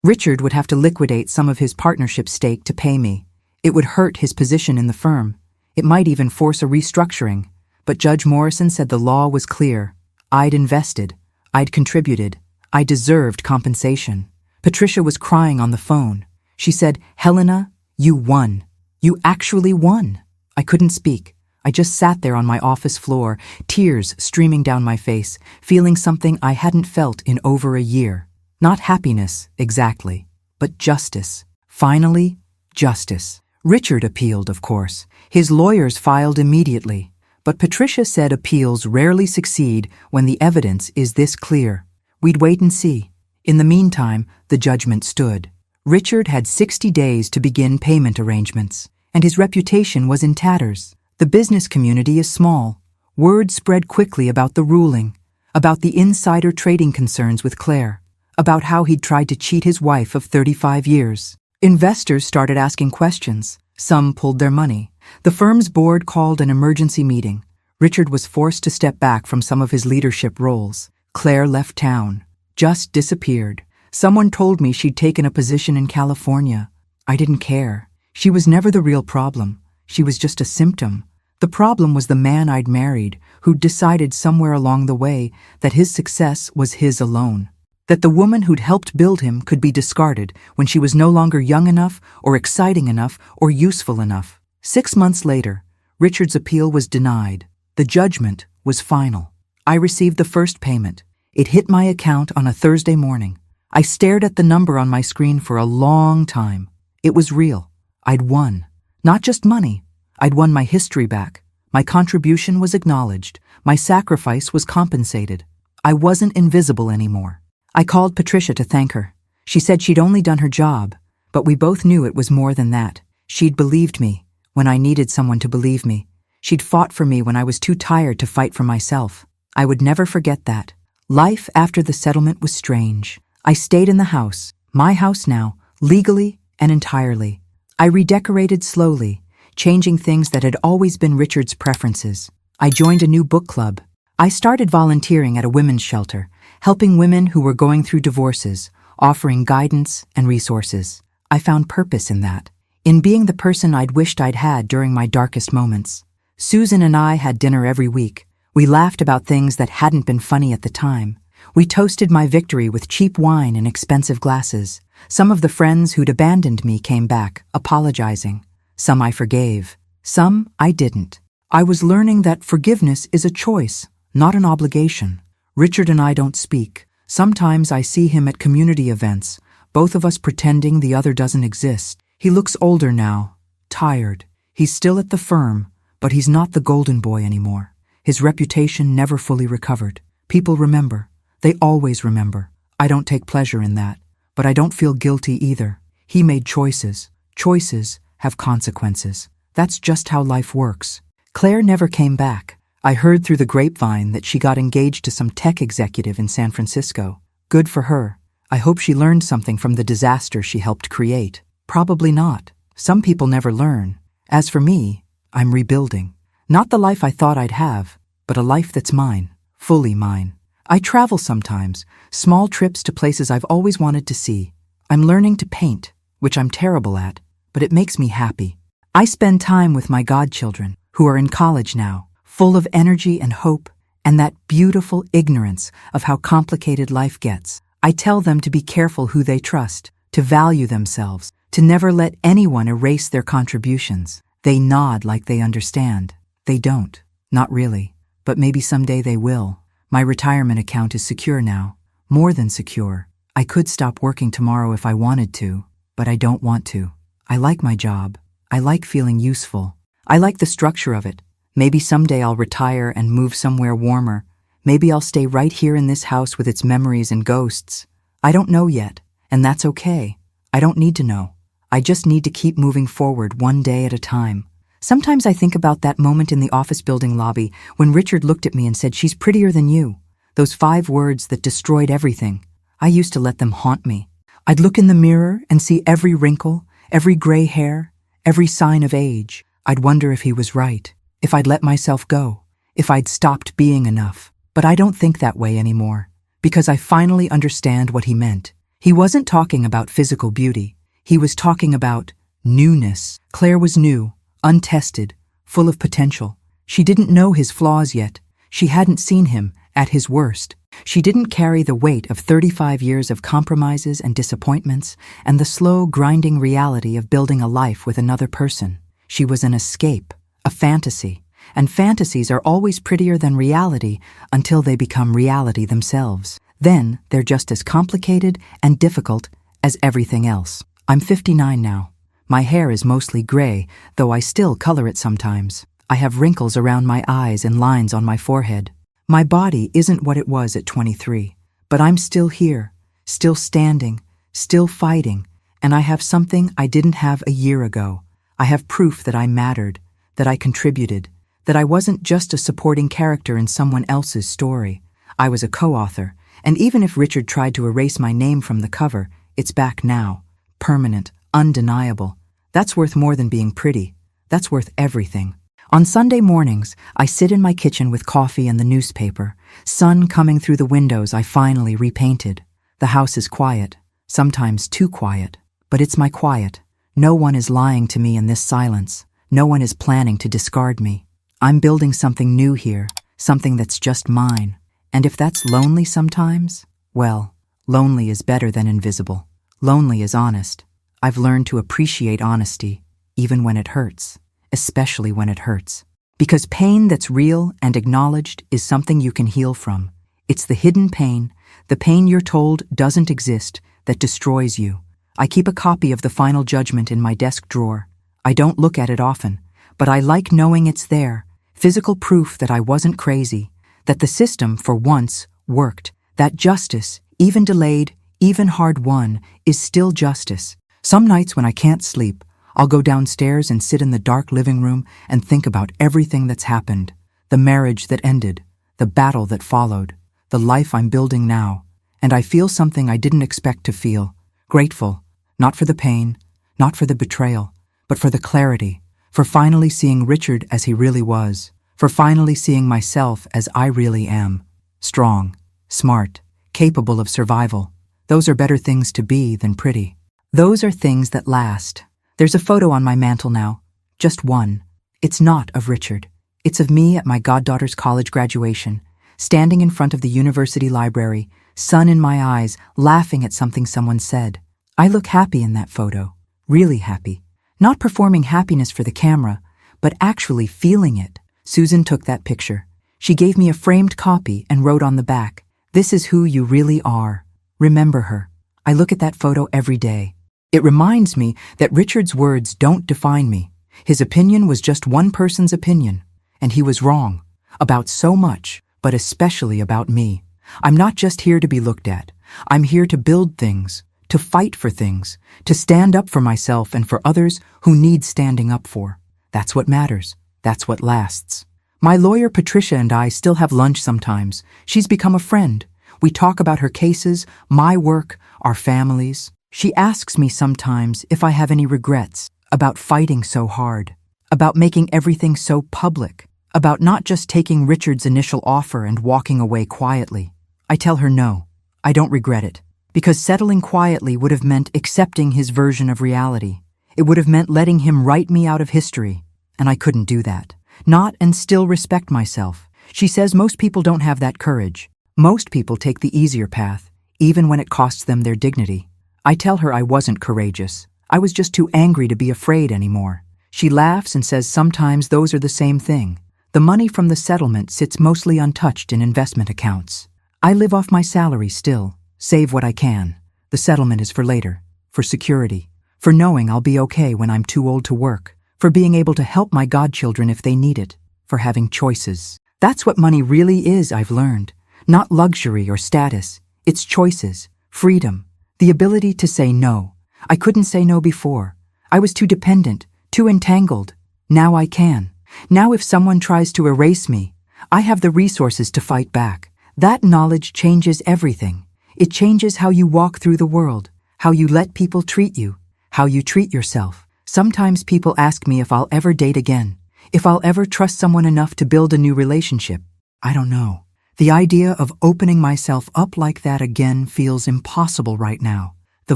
Richard would have to liquidate some of his partnership stake to pay me. It would hurt his position in the firm. It might even force a restructuring. But Judge Morrison said the law was clear. I'd invested. I'd contributed. I deserved compensation. Patricia was crying on the phone. She said, "Helena, you won. You actually won." I couldn't speak. I just sat there on my office floor, tears streaming down my face, feeling something I hadn't felt in over a year. Not happiness, exactly, but justice. Finally, justice. Richard appealed, of course. His lawyers filed immediately. But Patricia said appeals rarely succeed when the evidence is this clear. We'd wait and see. In the meantime, the judgment stood. Richard had 60 days to begin payment arrangements, and his reputation was in tatters. The business community is small. Word spread quickly about the ruling, about the insider trading concerns with Claire, about how he'd tried to cheat his wife of 35 years. Investors started asking questions. Some pulled their money. The firm's board called an emergency meeting. Richard was forced to step back from some of his leadership roles. Claire left town, just disappeared. Someone told me she'd taken a position in California. I didn't care. She was never the real problem. She was just a symptom. The problem was the man I'd married, who'd decided somewhere along the way that his success was his alone. That the woman who'd helped build him could be discarded when she was no longer young enough or exciting enough or useful enough. 6 months later, Richard's appeal was denied. The judgment was final. I received the first payment. It hit my account on a Thursday morning. I stared at the number on my screen for a long time. It was real. I'd won. Not just money. I'd won my history back. My contribution was acknowledged. My sacrifice was compensated. I wasn't invisible anymore. I called Patricia to thank her. She said she'd only done her job, but we both knew it was more than that. She'd believed me when I needed someone to believe me. She'd fought for me when I was too tired to fight for myself. I would never forget that. Life after the settlement was strange. I stayed in the house, my house now, legally and entirely. I redecorated slowly, changing things that had always been Richard's preferences. I joined a new book club. I started volunteering at a women's shelter, helping women who were going through divorces, offering guidance and resources. I found purpose in that, in being the person I'd wished I'd had during my darkest moments. Susan and I had dinner every week. We laughed about things that hadn't been funny at the time. We toasted my victory with cheap wine and expensive glasses. Some of the friends who'd abandoned me came back, apologizing. Some I forgave. Some I didn't. I was learning that forgiveness is a choice, not an obligation. Richard and I don't speak. Sometimes I see him at community events, both of us pretending the other doesn't exist. He looks older now, tired. He's still at the firm, but he's not the golden boy anymore. His reputation never fully recovered. People remember. They always remember. I don't take pleasure in that, but I don't feel guilty either. He made choices. Choices have consequences. That's just how life works. Claire never came back. I heard through the grapevine that she got engaged to some tech executive in San Francisco. Good for her. I hope she learned something from the disaster she helped create. Probably not. Some people never learn. As for me, I'm rebuilding. Not the life I thought I'd have, but a life that's mine, fully mine. I travel sometimes, small trips to places I've always wanted to see. I'm learning to paint, which I'm terrible at, but it makes me happy. I spend time with my godchildren, who are in college now, full of energy and hope, and that beautiful ignorance of how complicated life gets. I tell them to be careful who they trust, to value themselves, to never let anyone erase their contributions. They nod like they understand. They don't. Not really. But maybe someday they will. My retirement account is secure now. More than secure. I could stop working tomorrow if I wanted to, but I don't want to. I like my job. I like feeling useful. I like the structure of it. Maybe someday I'll retire and move somewhere warmer. Maybe I'll stay right here in this house with its memories and ghosts. I don't know yet, and that's okay. I don't need to know. I just need to keep moving forward one day at a time. Sometimes I think about that moment in the office building lobby when Richard looked at me and said, "She's prettier than you." Those 5 words that destroyed everything. I used to let them haunt me. I'd look in the mirror and see every wrinkle, every gray hair, every sign of age. I'd wonder if he was right, if I'd let myself go, if I'd stopped being enough. But I don't think that way anymore, because I finally understand what he meant. He wasn't talking about physical beauty. He was talking about newness. Claire was new, untested, full of potential. She didn't know his flaws yet. She hadn't seen him at his worst. She didn't carry the weight of 35 years of compromises and disappointments and the slow, grinding reality of building a life with another person. She was an escape, a fantasy, and fantasies are always prettier than reality until they become reality themselves. Then they're just as complicated and difficult as everything else. I'm 59 now. My hair is mostly gray, though I still color it sometimes. I have wrinkles around my eyes and lines on my forehead. My body isn't what it was at 23, but I'm still here, still standing, still fighting, and I have something I didn't have a year ago. I have proof that I mattered, that I contributed, that I wasn't just a supporting character in someone else's story. I was a co-author, and even if Richard tried to erase my name from the cover, it's back now, permanent, undeniable. That's worth more than being pretty. That's worth everything. On Sunday mornings, I sit in my kitchen with coffee and the newspaper. Sun coming through the windows I finally repainted. The house is quiet, sometimes too quiet, but it's my quiet. No one is lying to me in this silence. No one is planning to discard me. I'm building something new here, something that's just mine. And if that's lonely sometimes, well, lonely is better than invisible. Lonely is honest. I've learned to appreciate honesty, even when it hurts, especially when it hurts. Because pain that's real and acknowledged is something you can heal from. It's the hidden pain, the pain you're told doesn't exist, that destroys you. I keep a copy of The Final Judgment in my desk drawer. I don't look at it often, but I like knowing it's there, physical proof that I wasn't crazy, that the system, for once, worked, that justice, even delayed, even hard-won, is still justice. Some nights when I can't sleep, I'll go downstairs and sit in the dark living room and think about everything that's happened. The marriage that ended, the battle that followed, the life I'm building now. And I feel something I didn't expect to feel. Grateful, not for the pain, not for the betrayal, but for the clarity, for finally seeing Richard as he really was, for finally seeing myself as I really am. Strong, smart, capable of survival. Those are better things to be than pretty. Those are things that last. There's a photo on my mantle now. Just one. It's not of Richard. It's of me at my goddaughter's college graduation, standing in front of the university library, sun in my eyes, laughing at something someone said. I look happy in that photo, really happy. Not performing happiness for the camera, but actually feeling it. Susan took that picture. She gave me a framed copy and wrote on the back, "This is who you really are. Remember her." I look at that photo every day. It reminds me that Richard's words don't define me. His opinion was just one person's opinion, and he was wrong about so much, but especially about me. I'm not just here to be looked at. I'm here to build things, to fight for things, to stand up for myself and for others who need standing up for. That's what matters. That's what lasts. My lawyer Patricia and I still have lunch sometimes. She's become a friend. We talk about her cases, my work, our families. She asks me sometimes if I have any regrets about fighting so hard, about making everything so public, about not just taking Richard's initial offer and walking away quietly. I tell her no, I don't regret it, because settling quietly would have meant accepting his version of reality. It would have meant letting him write me out of history, and I couldn't do that. Not and still respect myself. She says most people don't have that courage. Most people take the easier path, even when it costs them their dignity. I tell her I wasn't courageous. I was just too angry to be afraid anymore. She laughs and says sometimes those are the same thing. The money from the settlement sits mostly untouched in investment accounts. I live off my salary still, save what I can. The settlement is for later, for security, for knowing I'll be okay when I'm too old to work, for being able to help my godchildren if they need it, for having choices. That's what money really is, I've learned. Not luxury or status. It's choices, freedom, the ability to say no. I couldn't say no before. I was too dependent, too entangled. Now I can. Now if someone tries to erase me, I have the resources to fight back. That knowledge changes everything. It changes how you walk through the world, how you let people treat you, how you treat yourself. Sometimes people ask me if I'll ever date again, if I'll ever trust someone enough to build a new relationship. I don't know. The idea of opening myself up like that again feels impossible right now. The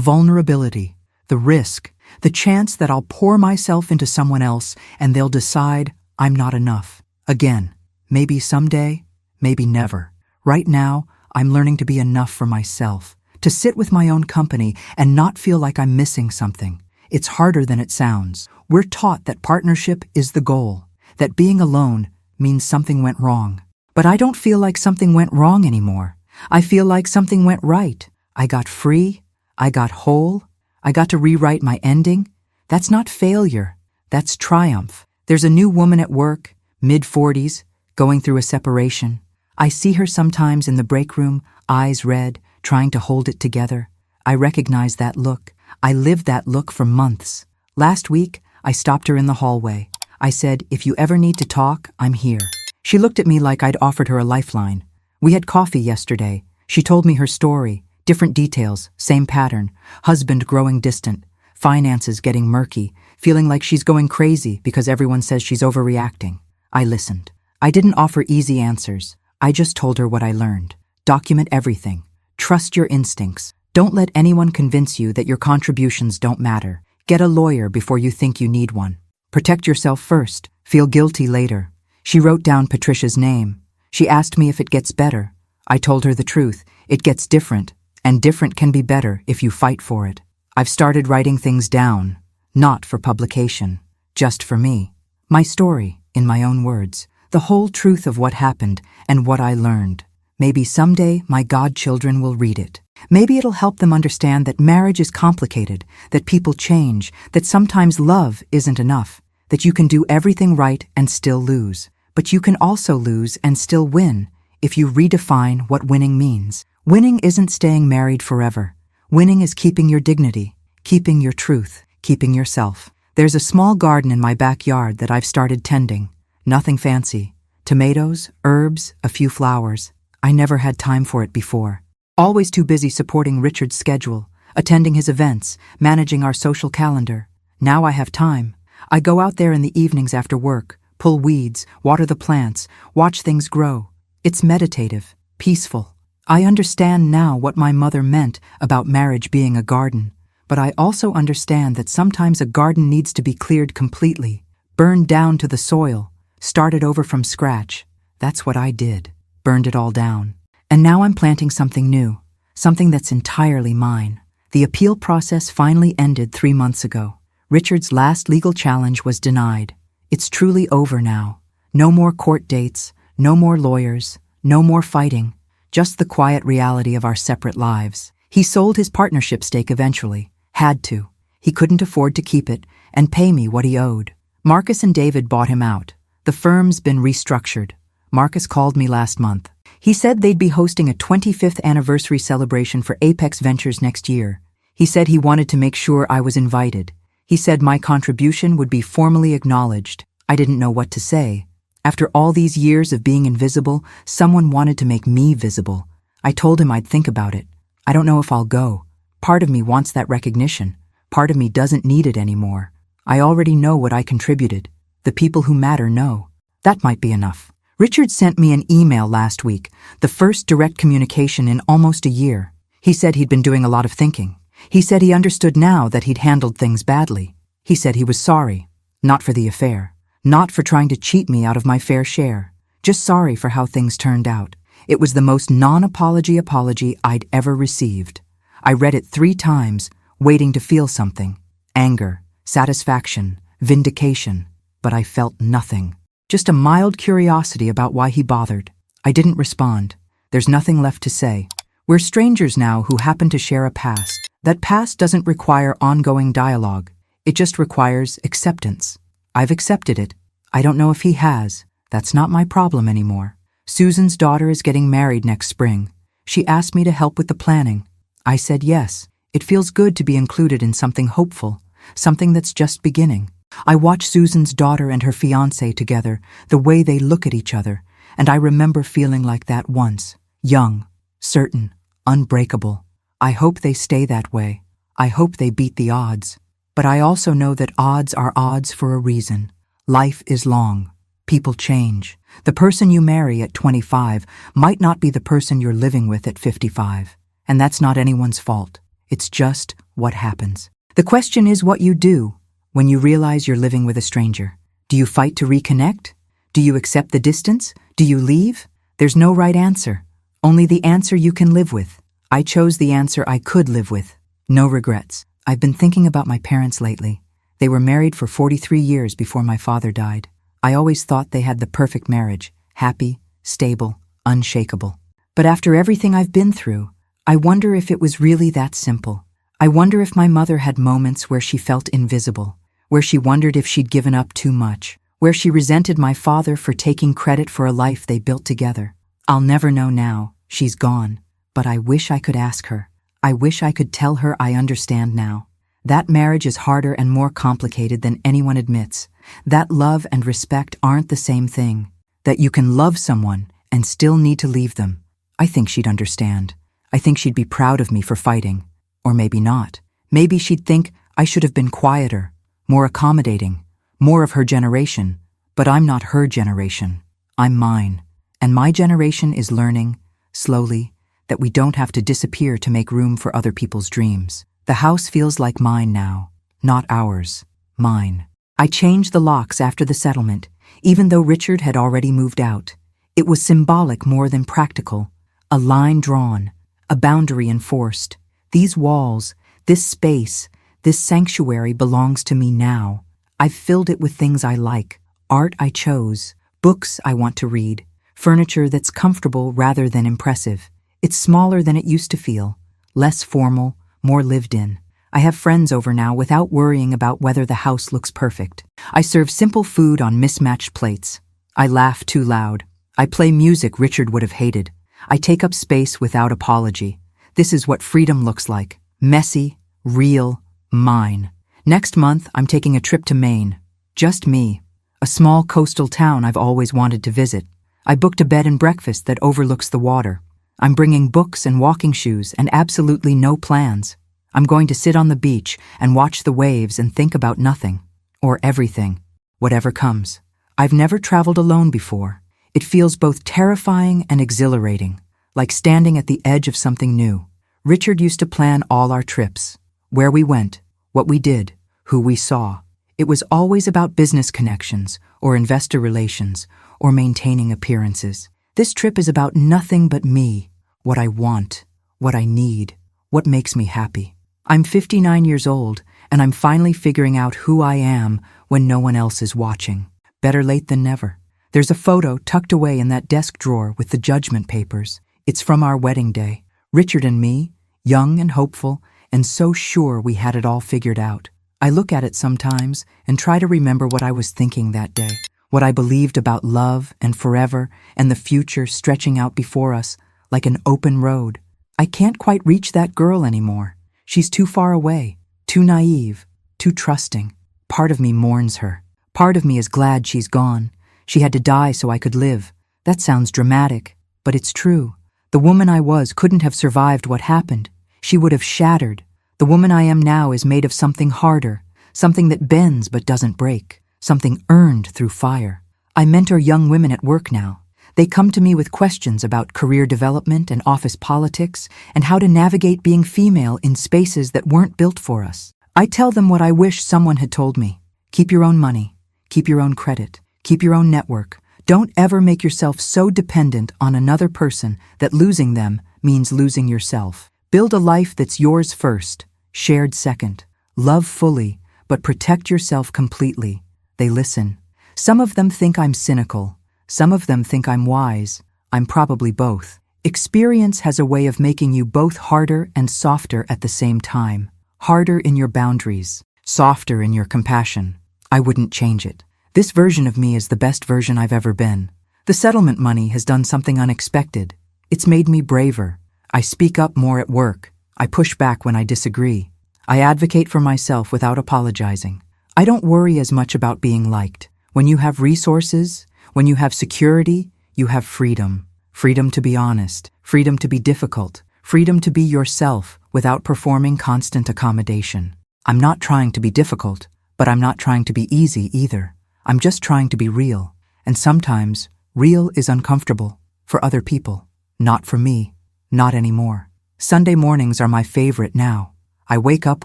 vulnerability, the risk, the chance that I'll pour myself into someone else and they'll decide I'm not enough. Again, maybe someday, maybe never. Right now, I'm learning to be enough for myself, to sit with my own company and not feel like I'm missing something. It's harder than it sounds. We're taught that partnership is the goal, that being alone means something went wrong. But I don't feel like something went wrong anymore. I feel like something went right. I got free. I got whole. I got to rewrite my ending. That's not failure. That's triumph. There's a new woman at work, mid-40s, going through a separation. I see her sometimes in the break room, eyes red, trying to hold it together. I recognize that look. I lived that look for months. Last week, I stopped her in the hallway. I said, "If you ever need to talk, I'm here." She looked at me like I'd offered her a lifeline. We had coffee yesterday. She told me her story, different details, same pattern. Husband growing distant, finances getting murky, feeling like she's going crazy because everyone says she's overreacting. I listened. I didn't offer easy answers. I just told her what I learned. Document everything. Trust your instincts. Don't let anyone convince you that your contributions don't matter. Get a lawyer before you think you need one. Protect yourself first. Feel guilty later. She wrote down Patricia's name. She asked me if it gets better. I told her the truth. It gets different, and different can be better if you fight for it. I've started writing things down, not for publication, just for me. My story, in my own words, the whole truth of what happened and what I learned. Maybe someday my godchildren will read it. Maybe it'll help them understand that marriage is complicated, that people change, that sometimes love isn't enough, that you can do everything right and still lose. But you can also lose and still win if you redefine what winning means. Winning isn't staying married forever. Winning is keeping your dignity, keeping your truth, keeping yourself. There's a small garden in my backyard that I've started tending. Nothing fancy. Tomatoes, herbs, a few flowers. I never had time for it before. Always too busy supporting Richard's schedule, attending his events, managing our social calendar. Now I have time. I go out there in the evenings after work, pull weeds, water the plants, watch things grow. It's meditative, peaceful. I understand now what my mother meant about marriage being a garden, but I also understand that sometimes a garden needs to be cleared completely, burned down to the soil, started over from scratch. That's what I did, burned it all down. And now I'm planting something new, something that's entirely mine, The appeal process finally ended 3 months ago. Richard's last legal challenge was denied. It's truly over now. No more court dates, no more lawyers, no more fighting, just the quiet reality of our separate lives. He sold his partnership stake eventually. Had to. He couldn't afford to keep it and pay me what he owed. Marcus and David bought him out. The firm's been restructured. Marcus called me last month. He said they'd be hosting a 25th anniversary celebration for Apex Ventures next year. He said he wanted to make sure I was invited. He said my contribution would be formally acknowledged. I didn't know what to say. After all these years of being invisible, someone wanted to make me visible. I told him I'd think about it. I don't know if I'll go. Part of me wants that recognition. Part of me doesn't need it anymore. I already know what I contributed. The people who matter know. That might be enough. Richard sent me an email last week, the first direct communication in almost a year. He said he'd been doing a lot of thinking. He said he understood now that he'd handled things badly. He said he was sorry, not for the affair, not for trying to cheat me out of my fair share, just sorry for how things turned out. It was the most non-apology apology I'd ever received. I read it 3 times, waiting to feel something. Anger, satisfaction, vindication. But I felt nothing. Just a mild curiosity about why he bothered. I didn't respond. There's nothing left to say. We're strangers now who happen to share a past. That past doesn't require ongoing dialogue. It just requires acceptance. I've accepted it. I don't know if he has. That's not my problem anymore. Susan's daughter is getting married next spring. She asked me to help with the planning. I said yes. It feels good to be included in something hopeful, something that's just beginning. I watch Susan's daughter and her fiancé together, the way they look at each other, and I remember feeling like that once. Young, certain, unbreakable. I hope they stay that way. I hope they beat the odds. But I also know that odds are odds for a reason. Life is long. People change. The person you marry at 25 might not be the person you're living with at 55. And that's not anyone's fault. It's just what happens. The question is what you do when you realize you're living with a stranger. Do you fight to reconnect? Do you accept the distance? Do you leave? There's no right answer. Only the answer you can live with. I chose the answer I could live with. No regrets. I've been thinking about my parents lately. They were married for 43 years before my father died. I always thought they had the perfect marriage. Happy, stable, unshakable. But after everything I've been through, I wonder if it was really that simple. I wonder if my mother had moments where she felt invisible, where she wondered if she'd given up too much, where she resented my father for taking credit for a life they built together. I'll never know now. She's gone. But I wish I could ask her. I wish I could tell her I understand now. That marriage is harder and more complicated than anyone admits. That love and respect aren't the same thing. That you can love someone and still need to leave them. I think she'd understand. I think she'd be proud of me for fighting. Or maybe not. Maybe she'd think I should have been quieter, more accommodating, more of her generation. But I'm not her generation. I'm mine. And my generation is learning, slowly, that we don't have to disappear to make room for other people's dreams. The house feels like mine now, not ours, mine. I changed the locks after the settlement, even though Richard had already moved out. It was symbolic more than practical. A line drawn, a boundary enforced. These walls, this space, this sanctuary belongs to me now. I've filled it with things I like, art I chose, books I want to read, furniture that's comfortable rather than impressive. It's smaller than it used to feel, less formal, more lived in. I have friends over now without worrying about whether the house looks perfect. I serve simple food on mismatched plates. I laugh too loud. I play music Richard would have hated. I take up space without apology. This is what freedom looks like. Messy, real, mine. Next month, I'm taking a trip to Maine. Just me. A small coastal town I've always wanted to visit. I booked a bed and breakfast that overlooks the water. I'm bringing books and walking shoes and absolutely no plans. I'm going to sit on the beach and watch the waves and think about nothing. Or everything. Whatever comes. I've never traveled alone before. It feels both terrifying and exhilarating, like standing at the edge of something new. Richard used to plan all our trips. Where we went, what we did, who we saw. It was always about business connections, or investor relations, or maintaining appearances. This trip is about nothing but me, what I want, what I need, what makes me happy. I'm 59 years old, and I'm finally figuring out who I am when no one else is watching. Better late than never. There's a photo tucked away in that desk drawer with the judgment papers. It's from our wedding day. Richard and me, young and hopeful, and so sure we had it all figured out. I look at it sometimes and try to remember what I was thinking that day, what I believed about love and forever and the future stretching out before us like an open road. I can't quite reach that girl anymore. She's too far away, too naive, too trusting. Part of me mourns her. Part of me is glad she's gone. She had to die so I could live. That sounds dramatic, but it's true. The woman I was couldn't have survived what happened. She would have shattered. The woman I am now is made of something harder, something that bends but doesn't break, something earned through fire. I mentor young women at work now. They come to me with questions about career development and office politics and how to navigate being female in spaces that weren't built for us. I tell them what I wish someone had told me. Keep your own money. Keep your own credit. Keep your own network. Don't ever make yourself so dependent on another person that losing them means losing yourself. Build a life that's yours first, shared second. Love fully, but protect yourself completely. They listen. Some of them think I'm cynical. Some of them think I'm wise. I'm probably both. Experience has a way of making you both harder and softer at the same time. Harder in your boundaries, softer in your compassion. I wouldn't change it. This version of me is the best version I've ever been. The settlement money has done something unexpected. It's made me braver. I speak up more at work. I push back when I disagree. I advocate for myself without apologizing. I don't worry as much about being liked. When you have resources, when you have security, you have freedom. Freedom to be honest, freedom to be difficult, freedom to be yourself without performing constant accommodation. I'm not trying to be difficult, but I'm not trying to be easy either. I'm just trying to be real. And sometimes, real is uncomfortable for other people. Not for me. Not anymore. Sunday mornings are my favorite now. I wake up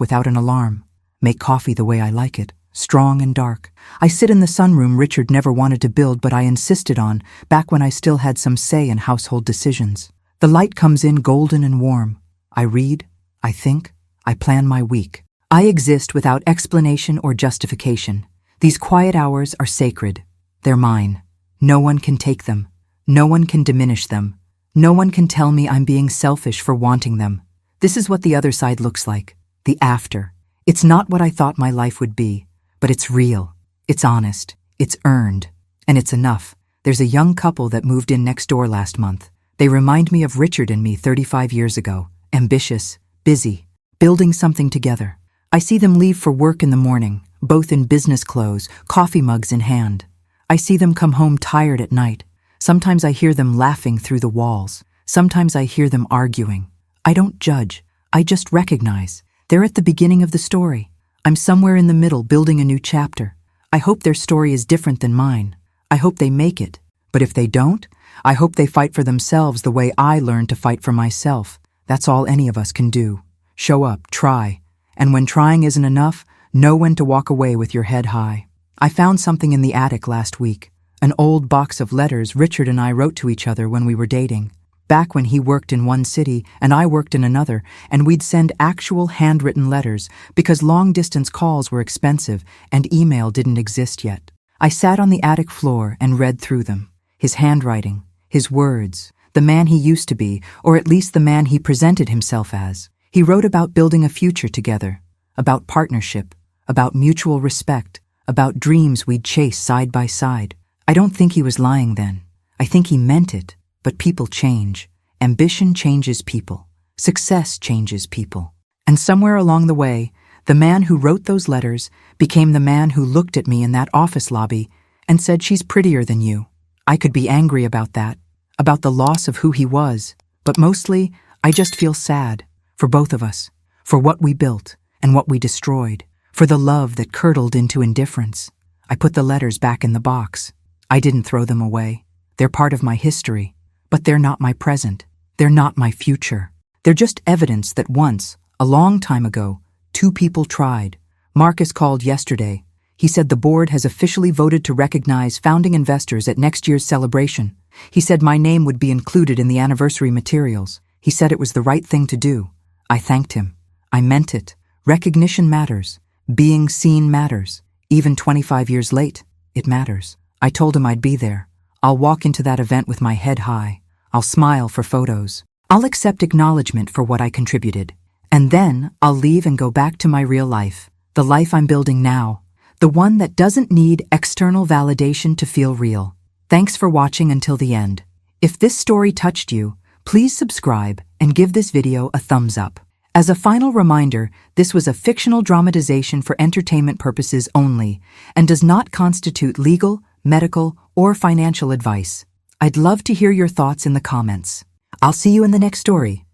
without an alarm. Make coffee the way I like it, strong and dark. I sit in the sunroom Richard never wanted to build but I insisted on, back when I still had some say in household decisions. The light comes in golden and warm. I read, I think, I plan my week. I exist without explanation or justification. These quiet hours are sacred. They're mine. No one can take them. No one can diminish them. No one can tell me I'm being selfish for wanting them. This is what the other side looks like. The after. It's not what I thought my life would be, but it's real. It's honest. It's earned. And it's enough. There's a young couple that moved in next door last month. They remind me of Richard and me 35 years ago. Ambitious, busy, building something together. I see them leave for work in the morning, both in business clothes, coffee mugs in hand. I see them come home tired at night. Sometimes I hear them laughing through the walls. Sometimes I hear them arguing. I don't judge. I just recognize. They're at the beginning of the story. I'm somewhere in the middle building a new chapter. I hope their story is different than mine. I hope they make it. But if they don't, I hope they fight for themselves the way I learned to fight for myself. That's all any of us can do. Show up, try. And when trying isn't enough, know when to walk away with your head high. I found something in the attic last week. An old box of letters Richard and I wrote to each other when we were dating. Back when he worked in one city and I worked in another, and we'd send actual handwritten letters because long-distance calls were expensive and email didn't exist yet. I sat on the attic floor and read through them. His handwriting, his words, the man he used to be, or at least the man he presented himself as. He wrote about building a future together, about partnership, about mutual respect, about dreams we'd chase side by side. I don't think he was lying then. I think he meant it. But people change. Ambition changes people. Success changes people. And somewhere along the way, the man who wrote those letters became the man who looked at me in that office lobby and said, "She's prettier than you." I could be angry about that, about the loss of who he was, but mostly, I just feel sad for both of us, for what we built and what we destroyed, for the love that curdled into indifference. I put the letters back in the box. I didn't throw them away. They're part of my history. But they're not my present. They're not my future. They're just evidence that once, a long time ago, two people tried. Marcus called yesterday. He said the board has officially voted to recognize founding investors at next year's celebration. He said my name would be included in the anniversary materials. He said it was the right thing to do. I thanked him. I meant it. Recognition matters. Being seen matters. Even 25 years late, it matters. I told him I'd be there. I'll walk into that event with my head high. I'll smile for photos. I'll accept acknowledgement for what I contributed. And then I'll leave and go back to my real life, the life I'm building now, the one that doesn't need external validation to feel real. Thanks for watching until the end. If this story touched you, please subscribe and give this video a thumbs up. As a final reminder, this was a fictional dramatization for entertainment purposes only and does not constitute legal, medical, or financial advice. I'd love to hear your thoughts in the comments. I'll see you in the next story.